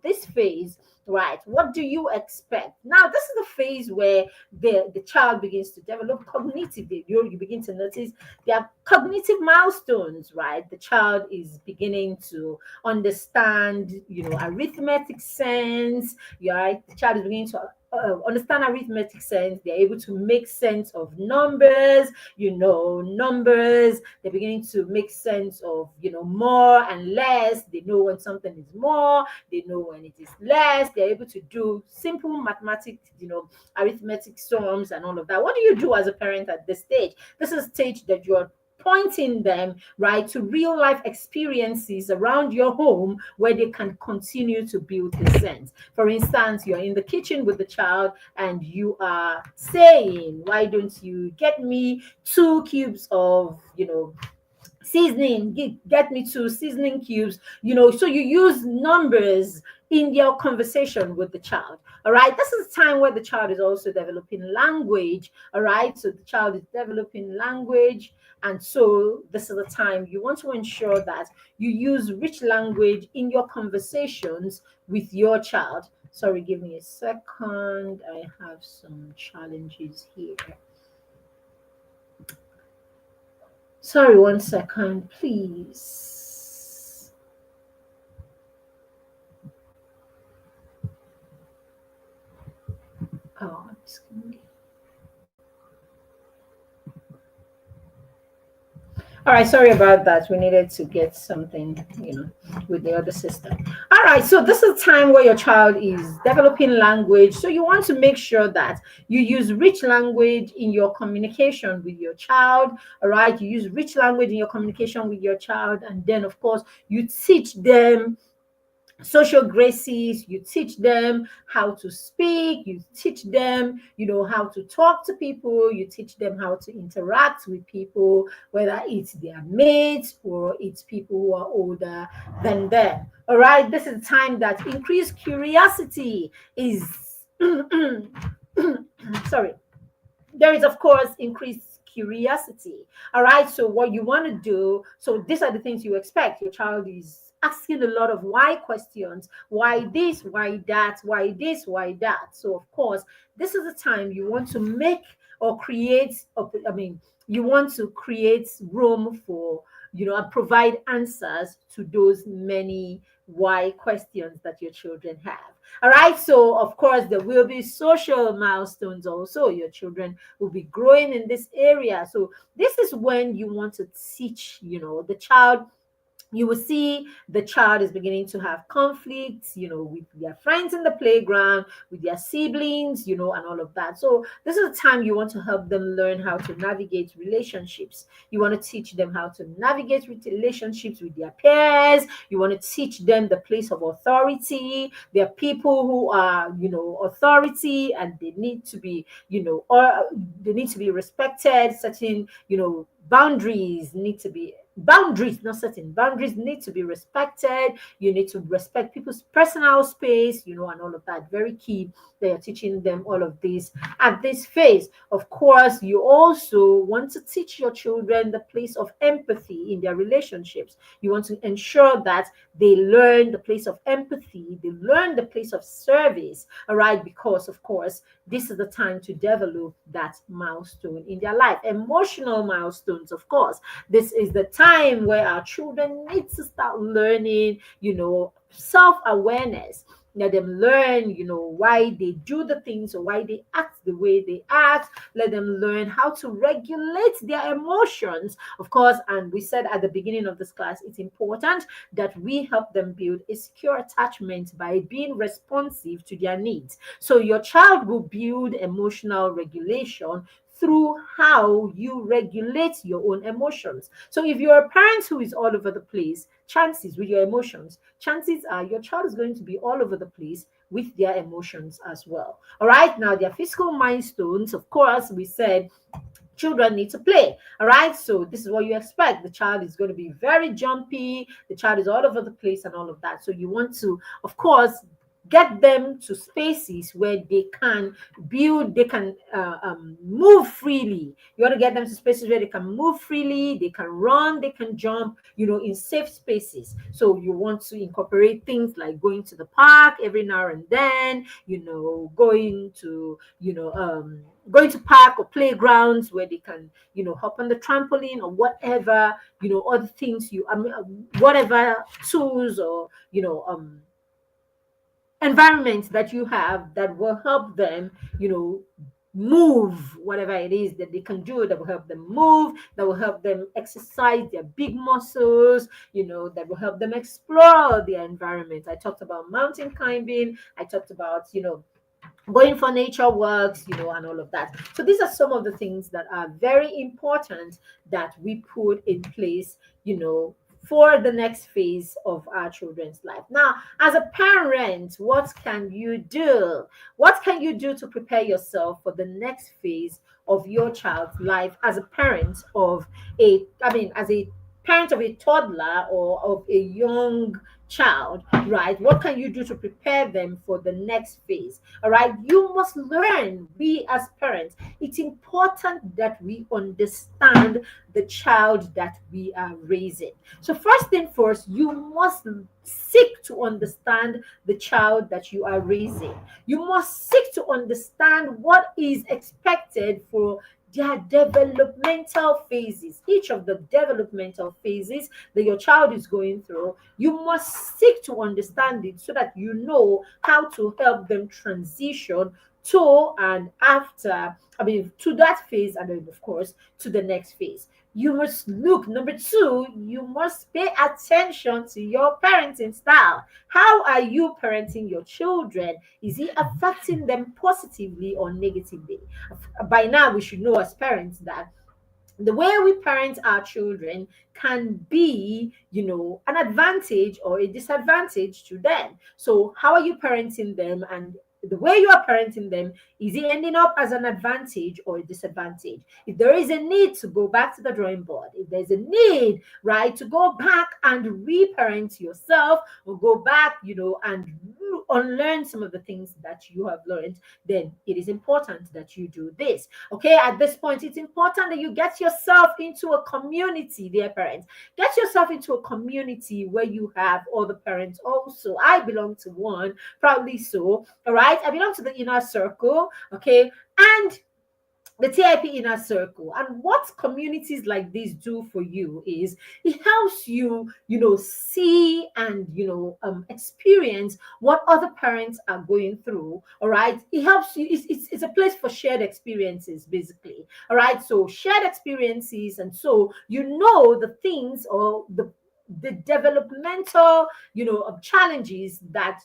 This phase, right? What do you expect? Now, this is the phase where the child begins to develop cognitively. You begin to notice there are cognitive milestones, right? The child is beginning to understand, arithmetic sense. You're right. The child is beginning to understand arithmetic sense. They're able to make sense of numbers. Numbers. They're beginning to make sense of, more and less. They know when something is more. They know when it is less. They're able to do simple mathematics, arithmetic sums and all of that. What do you do as a parent at this stage? This is a stage that you're pointing them, right, to real life experiences around your home where they can continue to build the sense. For instance, you're in the kitchen with the child and you are saying, why don't you get me 2 cubes of, seasoning, get me 2 seasoning cubes, so you use numbers in your conversation with the child. All right, this is time where the child is also developing language. All right, so the child is developing language, and so this is the time you want to ensure that you use rich language in your conversations with your child. Sorry, give me a second, I have some challenges here. Sorry, 1 second, please. Oh, all right, sorry about that. We needed to get something, with the other system. All right, so this is time where your child is developing language. So you want to make sure that you use rich language in your communication with your child. All right, you use rich language in your communication with your child, and then, of course, you teach them social graces. You teach them how to speak. You teach them, how to talk to people. You teach them how to interact with people, whether it's their mates or it's people who are older than them. All right, this is the time that increased curiosity is sorry, there is, of course, increased curiosity. All right, so what you want to do, so these are the things you expect. Your child is asking a lot of why questions. Why this, why that, why this, why that. So of course, this is the time you want to make or create, you want to create room for, and provide answers to those many why questions that your children have. All right, so of course there will be social milestones also. Your children will be growing in this area. So this is when you want to teach, the child. You will see the child is beginning to have conflicts, with their friends in the playground, with their siblings, and all of that. So this is the time you want to help them learn how to navigate relationships. You want to teach them how to navigate relationships with their peers. You want to teach them the place of authority. There are people who are, authority, and they need to be, or they need to be respected. Certain, boundaries need to be boundaries, not certain boundaries need to be respected. You need to respect people's personal space, and all of that. Very key. They are teaching them all of this at this phase. Of course, you also want to teach your children the place of empathy in their relationships. You want to ensure that they learn the place of empathy, they learn the place of service, all right, because of course this is the time to develop that milestone in their life. Emotional milestones, of course, this is the time where our children need to start learning, self-awareness. Let them learn, why they do the things or why they act the way they act. Let them learn how to regulate their emotions, of course. And we said at the beginning of this class, it's important that we help them build a secure attachment by being responsive to their needs. So your child will build emotional regulation through how you regulate your own emotions. So if you're a parent who is all over the place, chances with your emotions, chances are your child is going to be all over the place with their emotions as well. All right, now their physical milestones, of course, we said children need to play. All right, so this is what you expect. The child is going to be very jumpy, the child is all over the place and all of that. So you want to, of course, get them to spaces where they can build, they can move freely. You want to get them to spaces where they can move freely, they can run, they can jump, in safe spaces. So you want to incorporate things like going to the park every now and then, going to park or playgrounds where they can, hop on the trampoline or whatever, other things whatever tools or, environments that you have that will help them, move whatever it is that they can do, that will help them move, that will help them exercise their big muscles, that will help them explore their environment. I talked about mountain climbing, I talked about, going for nature walks, and all of that. So these are some of the things that are very important that we put in place, for the next phase of our children's life. Now, as a parent, what can you do? What can you do to prepare yourself for the next phase of your child's life as a parent as a parent of a toddler or of a young child, right? What can you do to prepare them for the next phase? All right, you must learn. We as parents, it's important that we understand the child that we are raising. So first thing first, you must seek to understand the child that you are raising. You must seek to understand what is expected for their developmental phases. Each of the developmental phases that your child is going through, you must seek to understand it so that you know how to help them transition to and after, to that phase, and then, of course, to the next phase. You must look. Number two, you must pay attention to your parenting style. How are you parenting your children? Is it affecting them positively or negatively? By now, we should know as parents that the way we parent our children can be, an advantage or a disadvantage to them. So, how are you parenting them? And the way you are parenting them, is it ending up as an advantage or a disadvantage? If there is a need to go back to the drawing board, if there's a need, right, to go back and reparent yourself or go back, and unlearn some of the things that you have learned, then it is important that you do this. Okay, at this point, it's important that you get yourself into a community, dear parents. Get yourself into a community where you have other parents also. I belong to one, proudly so. All right, I belong to the inner circle. Okay, and the TIP inner circle. And what communities like this do for you is it helps you, see and, experience what other parents are going through. All right. It helps you. It's a place for shared experiences, basically. All right. So shared experiences. And so, the things or the developmental, challenges that,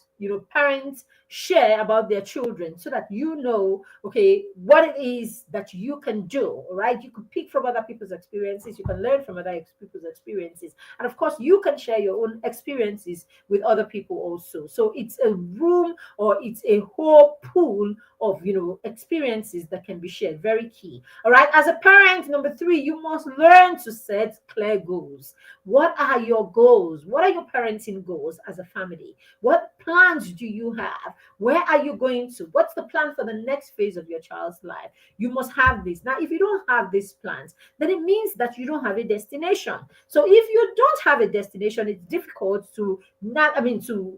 parents share about their children, so that you know, okay, what it is that you can do. All right, you could pick from other people's experiences, you can learn from other people's experiences, and of course you can share your own experiences with other people also. So it's a room, or it's a whole pool of experiences that can be shared. Very key. All right, as a parent, number three, you must learn to set clear goals. What are your goals? What are your parenting goals as a family? What plans do you have? Where are you going to? What's the plan for the next phase of your child's life? You must have this. Now, if you don't have these plans, then it means that you don't have a destination. So if you don't have a destination, it's difficult to not, I mean, to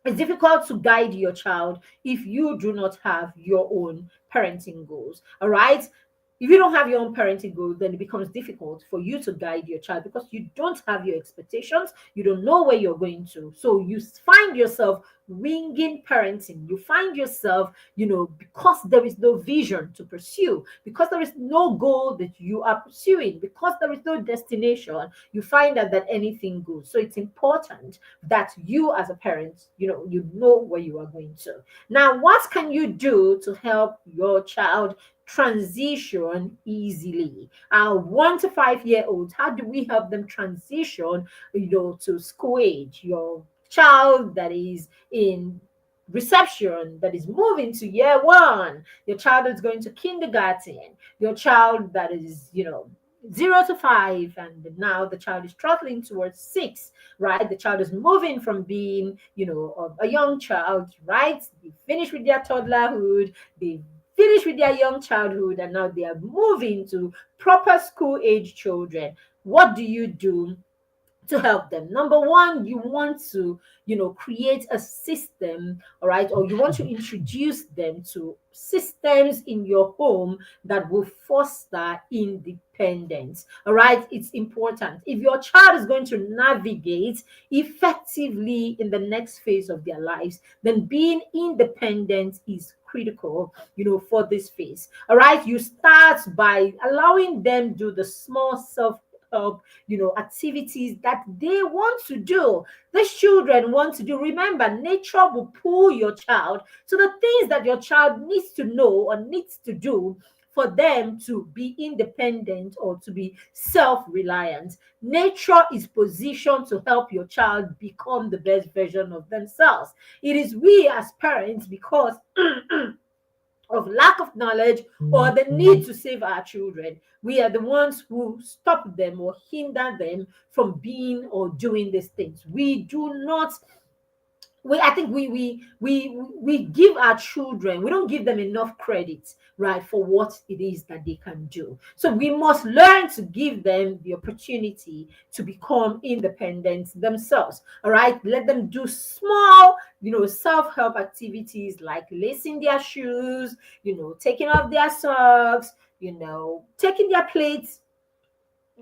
it's difficult to guide your child if you do not have your own parenting goals. All right. If you don't have your own parenting goals, then it becomes difficult for you to guide your child, because you don't have your expectations. You don't know where you're going to. So you find yourself winging parenting. You find yourself, because there is no vision to pursue, because there is no goal that you are pursuing, because there is no destination, you find that anything goes. So it's important that you as a parent, you know where you are going to. Now, what can you do to help your child transition easily? Our 1 to 5 year olds, how do we help them transition, to school age? Your child that is in reception, that is moving to year one, your child is going to kindergarten, your child that is, 0 to 5, and now the child is throttling towards 6, right? The child is moving from being, a young child, right? They finish with their toddlerhood, they finish with their young childhood, and now they are moving to proper school age children. What do you do to help them? Number one, you want to, create a system, all right, or you want to introduce them to systems in your home that will foster independence. All right, it's important. If your child is going to navigate effectively in the next phase of their lives, then being independent is critical, for this phase. All right, you start by allowing them do the small self help, activities that they want to do. These children want to do. Remember, nature will pull your child to the things that your child needs to know or needs to do for them to be independent or to be self-reliant. Nature is positioned to help your child become the best version of themselves. It is we as parents, because of lack of knowledge or the need to save our children, we are the ones who stop them or hinder them from being or doing these things. We do not, I think we give our children, we don't give them enough credit, right, for what it is that they can do. So we must learn to give them the opportunity to become independent themselves. All right, let them do small, self-help activities like lacing their shoes, taking off their socks, taking their plates,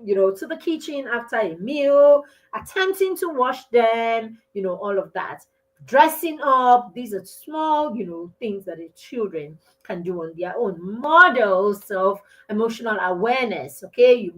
to the kitchen after a meal, attempting to wash them, all of that. Dressing up, these are small, things that the children can do on their own. Model self emotional awareness. Okay, you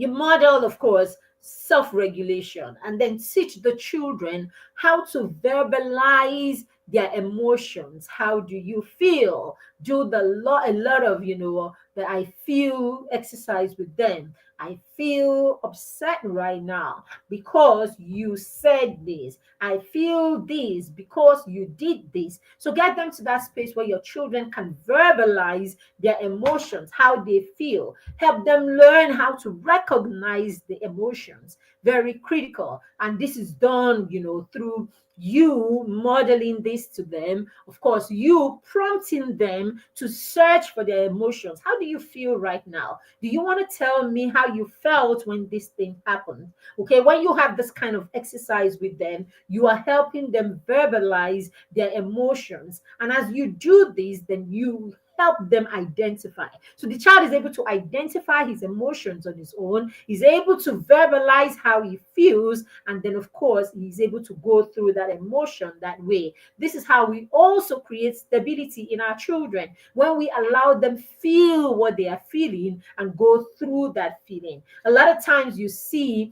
model, of course, self-regulation, and then teach the children how to verbalize their emotions. How do you feel? Do a lot of, the I feel exercise with them. I feel upset right now because you said this. I feel this because you did this. So get them to that space where your children can verbalize their emotions, how they feel. Help them learn how to recognize the emotions. Very critical. And this is done, through you modeling this to them. Of course, you prompting them to search for their emotions. How do you feel right now? Do you want to tell me how you felt when this thing happened? Okay, when you have this kind of exercise with them, you are helping them verbalize their emotions. And as you do this, then you help them identify. So the child is able to identify his emotions on his own, is able to verbalize how he feels, and then, of course, he's able to go through that emotion that way. This is how we also create stability in our children, when we allow them feel what they are feeling and go through that feeling. A lot of times you see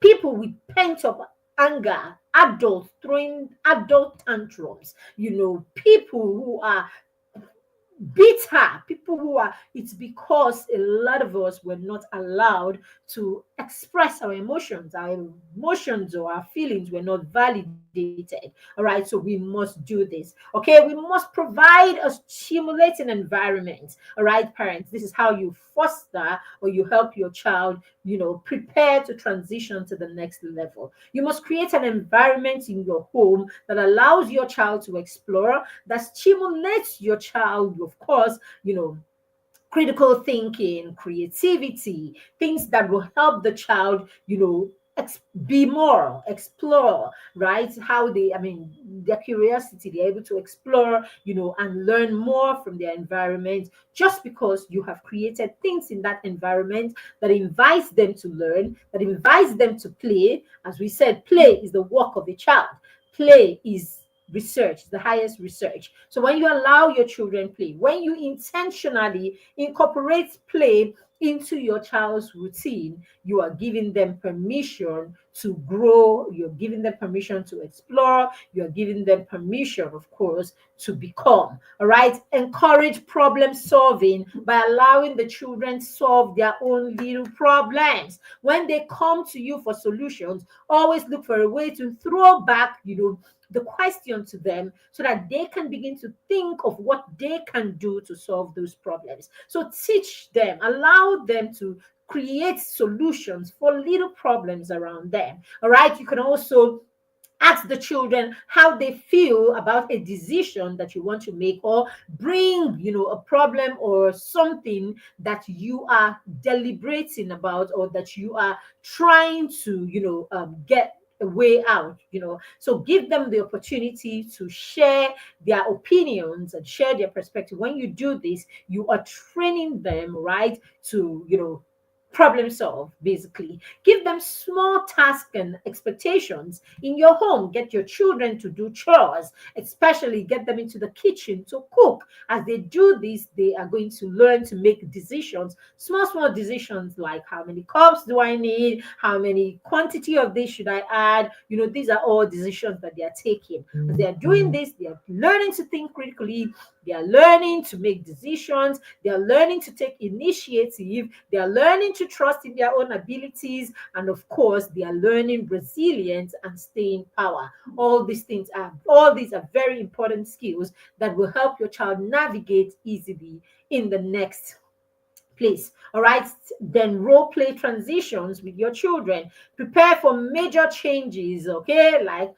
people with pent up anger, adults throwing adult tantrums, people who are bitter, people who are, it's because a lot of us were not allowed to express our emotions or our feelings were not validated. All right, so we must do this. Okay, we must provide a stimulating environment. All right, parents, this is how you foster or you help your child, prepare to transition to the next level. You must create an environment in your home that allows your child to explore, that stimulates your child, of course, critical thinking, creativity, things that will help the child, be more, explore, right? How they, I mean, their curiosity, they're able to explore, and learn more from their environment just because you have created things in that environment that invites them to learn, that invites them to play. As we said, play is the work of a child. Play is research, the highest research. So when you allow your children play, when you intentionally incorporate play into your child's routine, you are giving them permission to grow, you're giving them permission to explore, you're giving them permission, of course, to become. All right, encourage problem solving by allowing the children solve their own little problems. When they come to you for solutions, always look for a way to throw back, the question to them so that they can begin to think of what they can do to solve those problems. So teach them, allow them to create solutions for little problems around them. All right. You can also ask the children how they feel about a decision that you want to make, or bring, a problem or something that you are deliberating about, or that you are trying to, get a way out, so give them the opportunity to share their opinions and share their perspective. When you do this, you are training them, right, to, problem solve. Basically, give them small tasks and expectations in your home. Get your children to do chores, especially get them into the kitchen to cook. As they do this, they are going to learn to make decisions, small decisions, like how many cups do I need, how many quantity of this should I add. These are all decisions that they are taking. As they are doing this, they are learning to think critically, they are learning to make decisions, they are learning to take initiative, they are learning to trust in their own abilities, and of course, they are learning resilience and staying power. All these are very important skills that will help your child navigate easily in the next place. All right. Then role play transitions with your children. Prepare for major changes. Okay. Like,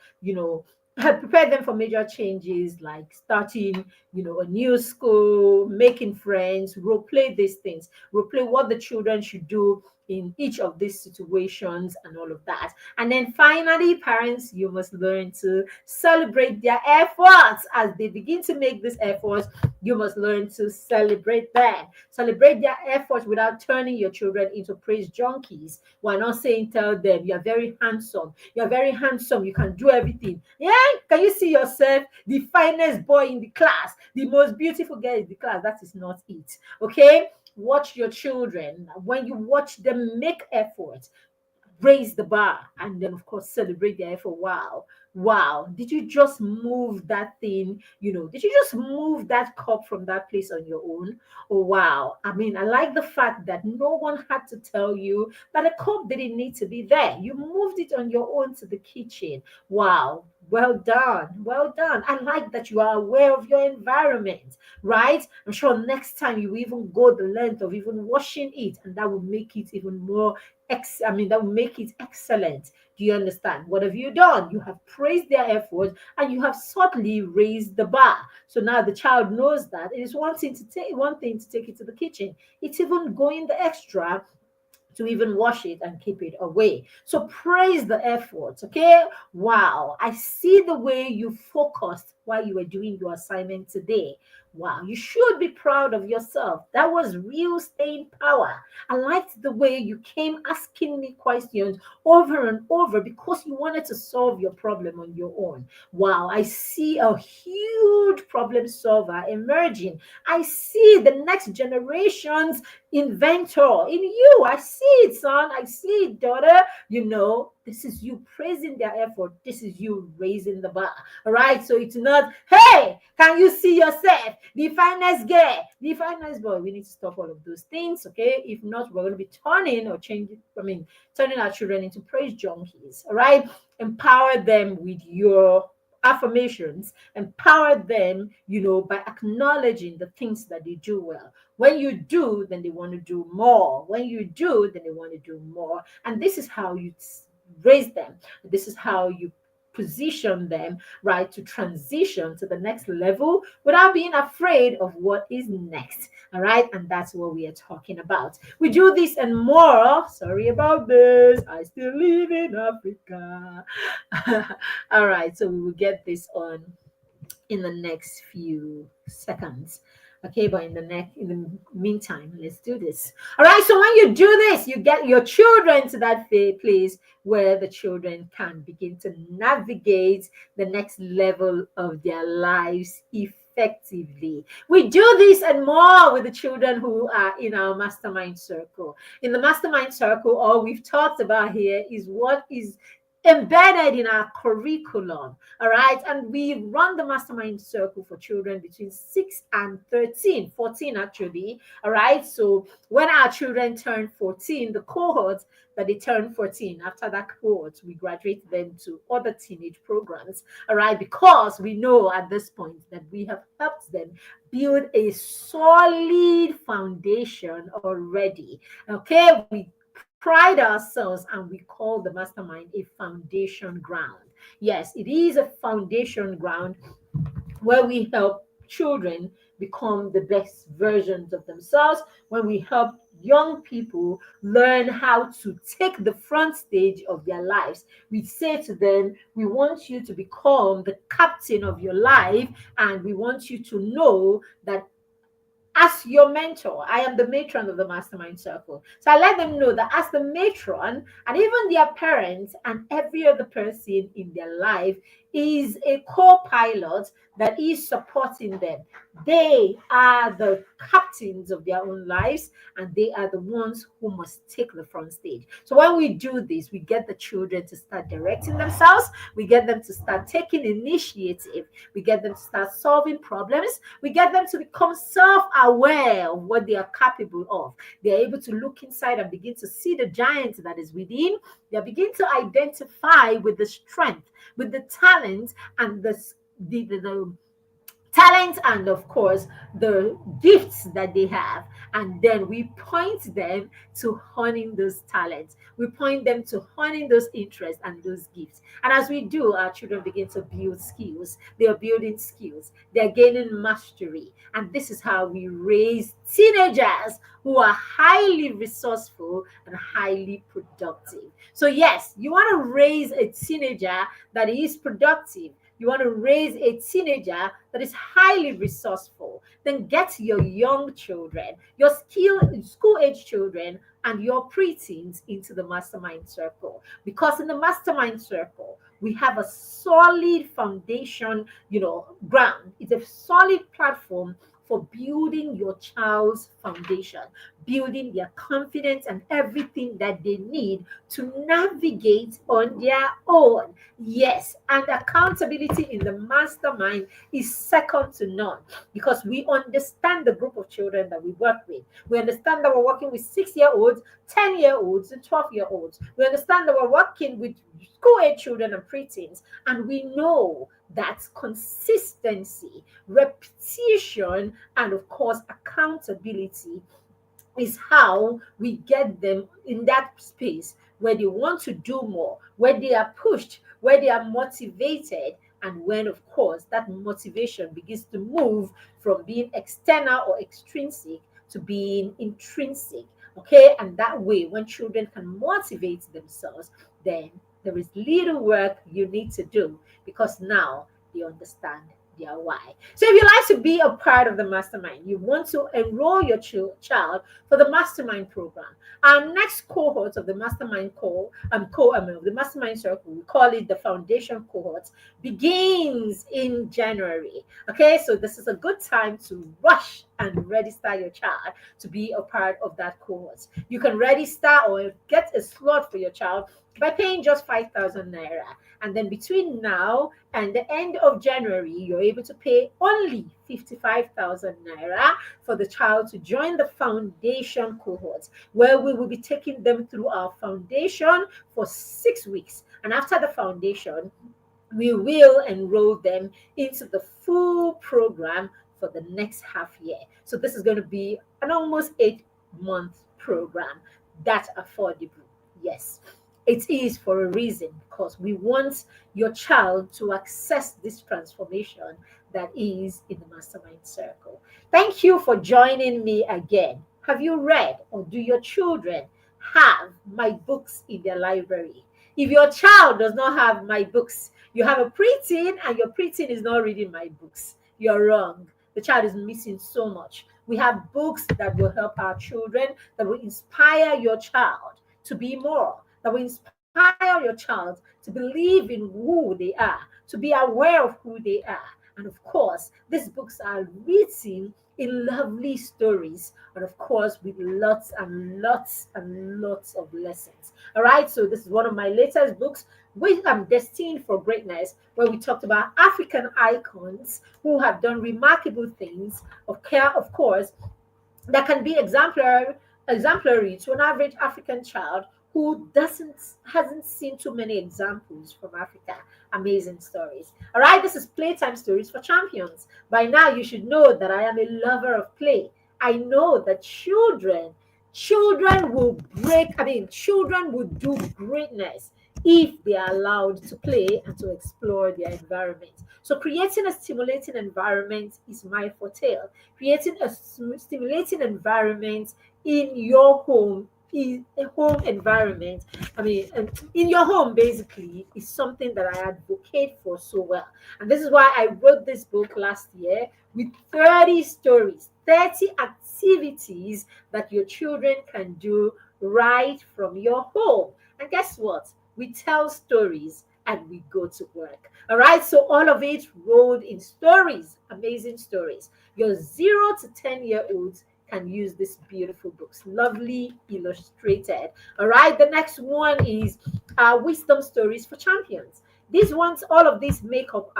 prepare them for major changes like starting, a new school, making friends. Role play these things. Role play what the children should do in each of these situations and all of that. And then finally, parents, you must learn to celebrate their efforts. As they begin to make these efforts, you must learn to celebrate them. Celebrate their efforts without turning your children into praise junkies. We're not saying tell them you're very handsome. You're very handsome. You can do everything. Yeah? Can you see yourself the finest boy in the class, the most beautiful girl in the class? That is not it. Okay? Watch your children. When you watch them make effort, raise the bar, and then of course celebrate their effort. Wow, did you just move that thing, did you just move that cup from that place on your own? Oh wow, I mean, I like the fact that no one had to tell you that a cup didn't need to be there. You moved it on your own to the kitchen. Wow, well done, well done. I like that you are aware of your environment, right? I'm sure next time you even go the length of even washing it, and that will make it even more that will make it excellent. Do you understand? What have you done? You have praised their effort and you have subtly raised the bar. So now the child knows that it is one thing to take it to the kitchen. It's even going the extra to even wash it and keep it away. So praise the effort. Okay. Wow. I see the way you focused while you were doing your assignment today. Wow. You should be proud of yourself. That was real staying power. I liked the way you came asking me questions over and over because you wanted to solve your problem on your own. Wow. I see a huge problem solver emerging. I see the next generation's inventor in you. I see it, son. I see it, daughter. This is you praising their effort. This is you raising the bar. All right. So it's not, hey, can you see yourself? The finest girl, the finest boy. We need to stop all of those things. Okay. If not, we're going to be turning or changing, turning our children into praise junkies. All right. Empower them with your affirmations. Empower them, by acknowledging the things that they do well. When you do, then they want to do more. When you do, then they want to do more. And this is how you raise them. This is how you position them, right, to transition to the next level without being afraid of what is next. All right. And that's what we are talking about. We do this and more. Sorry about this. I still live in Africa. All right. So we will get this on in the next few seconds. Okay, but in the meantime, let's do this. All right. So when you do this, you get your children to that place where the children can begin to navigate the next level of their lives effectively. We do this and more with the children who are in our mastermind circle. In the mastermind circle, all we've talked about here is what is embedded in our curriculum. All right. And we run the mastermind circle for children between 6 and 13, 14 actually. All right. So when our children turn 14, the cohort that they turn 14, after that cohort, we graduate them to other teenage programs. All right. Because we know at this point that we have helped them build a solid foundation already. Okay. We pride ourselves and we call the mastermind a foundation ground. Yes, it is a foundation ground where we help children become the best versions of themselves, when we help young people learn how to take the front stage of their lives. We say to them, we want you to become the captain of your life, and we want you to know that as your mentor, I am the matron of the mastermind circle. So I let them know that as the matron, and even their parents and every other person in their life is a co-pilot that is supporting them. They are the captains of their own lives, and they are the ones who must take the front stage. So when we do this, we get the children to start directing themselves. We get them to start taking initiative. We get them to start solving problems. We get them to become self-aware of what they are capable of. They're able to look inside and begin to see the giant that is within. They begin to identify with the strength, with the talent, and the talent, and of course the gifts that they have. And then we point them to honing those talents. We point them to honing those interests and those gifts. And as we do, our children begin to build skills. They are building skills. They're gaining mastery. And this is how we raise teenagers who are highly resourceful and highly productive. So yes, you want to raise a teenager that is productive. You want to raise a teenager that is highly resourceful, then get your young children, your school age children, and your preteens into the mastermind circle. Because in the mastermind circle, we have a solid foundation, ground. It's a solid platform for building your child's foundation, building their confidence and everything that they need to navigate on their own. Yes, and accountability in the mastermind is second to none, because we understand the group of children that we work with. We understand that we're working with 6-year-olds, 10-year-olds, and 12-year-olds. We understand that we're working with school age children and preteens, and we know that consistency, repetition, and of course accountability is how we get them in that space where they want to do more, where they are pushed, where they are motivated, and when, of course, that motivation begins to move from being external or extrinsic to being intrinsic. Okay, and that way, when children can motivate themselves, then there is little work you need to do, because now they understand their why. So if you like to be a part of the mastermind, you want to enroll your child for the mastermind program. Our next cohort of the mastermind the mastermind circle, we call it the foundation cohort, begins in January. Okay, so this is a good time to rush and register your child to be a part of that cohort. You can register or get a slot for your child. You by paying just 5,000 naira. And then between now and the end of January, you're able to pay only 55,000 naira for the child to join the foundation cohort, where we will be taking them through our foundation for 6 weeks. And after the foundation, we will enroll them into the full program for the next half year. So this is going to be an almost 8 month program. That's affordable. Yes, it is for a reason, because we want your child to access this transformation that is in the mastermind circle. Thank you for joining me again. Have you read, or do your children have my books in their library? If your child does not have my books, you have a preteen and your preteen is not reading my books, you're wrong. The child is missing so much. We have books that will help our children, that will inspire your child to be more, that will inspire your child to believe in who they are, to be aware of who they are. And of course, these books are written in lovely stories, and of course, with lots and lots and lots of lessons. All right, so this is one of my latest books, which I'm destined for greatness, where we talked about African icons who have done remarkable things, of care, of course, that can be exemplary to an average African child who doesn't hasn't seen too many examples from Africa. Amazing stories. All right, this is Playtime Stories for Champions. By now, you should know that I am a lover of play. I know that children will children will do greatness if they are allowed to play and to explore their environment. So creating a stimulating environment is my forte. Creating a stimulating environment in your home, is a home environment, in your home basically, is something that I advocate for so well. And this is why I wrote this book last year with 30 stories, 30 activities that your children can do right from your home. And guess what? We tell stories and we go to work. All right, so all of it rolled in stories, amazing stories. Your 0 to 10-year-olds can use these beautiful books, lovely illustrated. All right, the next one is Wisdom Stories for Champions. These ones, all of these make up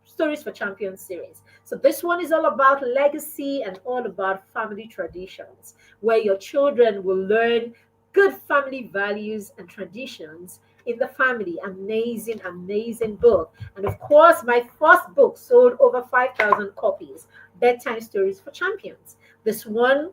Stories for Champions series. So this one is all about legacy and all about family traditions, where your children will learn good family values and traditions in the family. Amazing, amazing book. And of course, my first book sold over 5,000 copies, Bedtime Stories for Champions. This one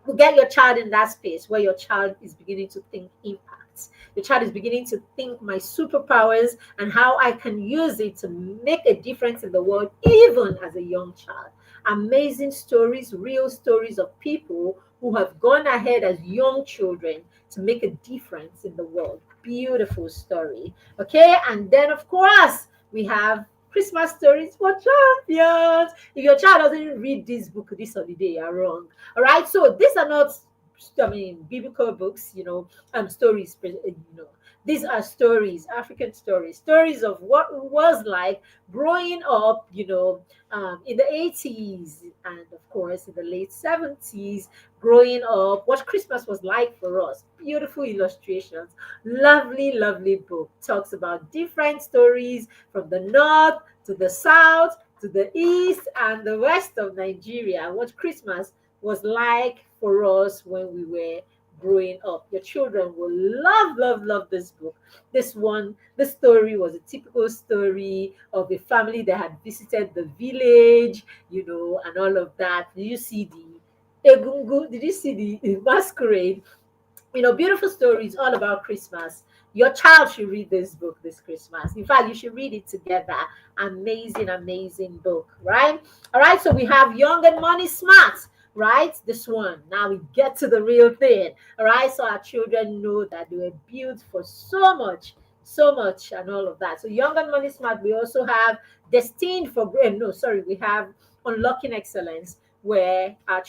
will get your child in that space where your child is beginning to think impacts. Your child is beginning to think my superpowers and how I can use it to make a difference in the world, even as a young child. Amazing stories, real stories of people who have gone ahead as young children to make a difference in the world. Beautiful story. Okay, and then of course we have Christmas Stories for Champions. If your child doesn't read this book this holiday, you're wrong. All right, so these are not, biblical books, stories, these are stories, African stories, stories of what it was like growing up, in the 80s and of course in the late 70s, growing up, what Christmas was like for us. Beautiful illustrations, lovely, lovely book. Talks about different stories from the north to the south to the east and the west of Nigeria, what Christmas was like for us when we were growing up. Your children will love, love, love this book. This story was a typical story of a family that had visited the village, and all of that. Did you see the Egungun? Did you see the masquerade? Beautiful stories all about Christmas. Your child should read this book this Christmas. In fact, you should read it together. Amazing, amazing book, right? All right, so we have Young and Money Smart, right? This one. Now we get to the real thing. All right, so our children know that they were built for so much, and all of that. So Young and Money Smart. We also have Destined for no, sorry, we have Unlocking Excellence, where how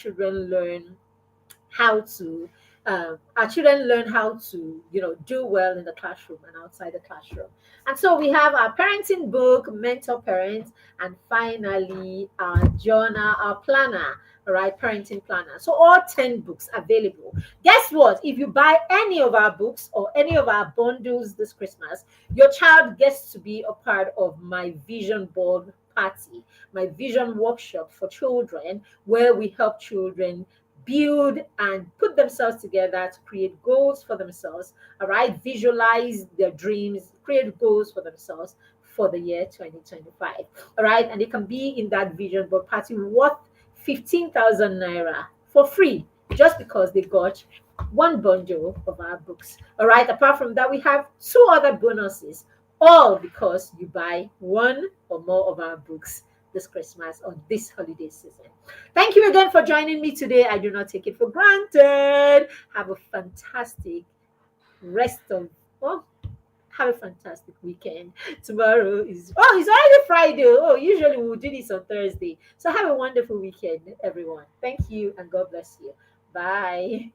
to our children learn how to do well in the classroom and outside the classroom. And so we have our parenting book, Mentor Parents, and finally our journal, our planner, All right, parenting planner. So all 10 books available. Guess what? If you buy any of our books or any of our bundles this Christmas, your child gets to be a part of my vision board party, my vision workshop for children, where we help children build and put themselves together to create goals for themselves. All right, visualize their dreams, create goals for themselves for the year 2025. All right, and they can be in that vision board party worth 15,000 naira for free, just because they got one bundle of our books. All right, apart from that, we have two other bonuses, all because you buy one or more of our books this Christmas or this holiday season. Thank you again for joining me today. I do not take it for granted. Have a fantastic rest of, oh, have a fantastic weekend. Tomorrow is, oh, it's already Friday. Oh, usually we would do this on Thursday. So have a wonderful weekend, everyone. Thank you and God bless you. Bye.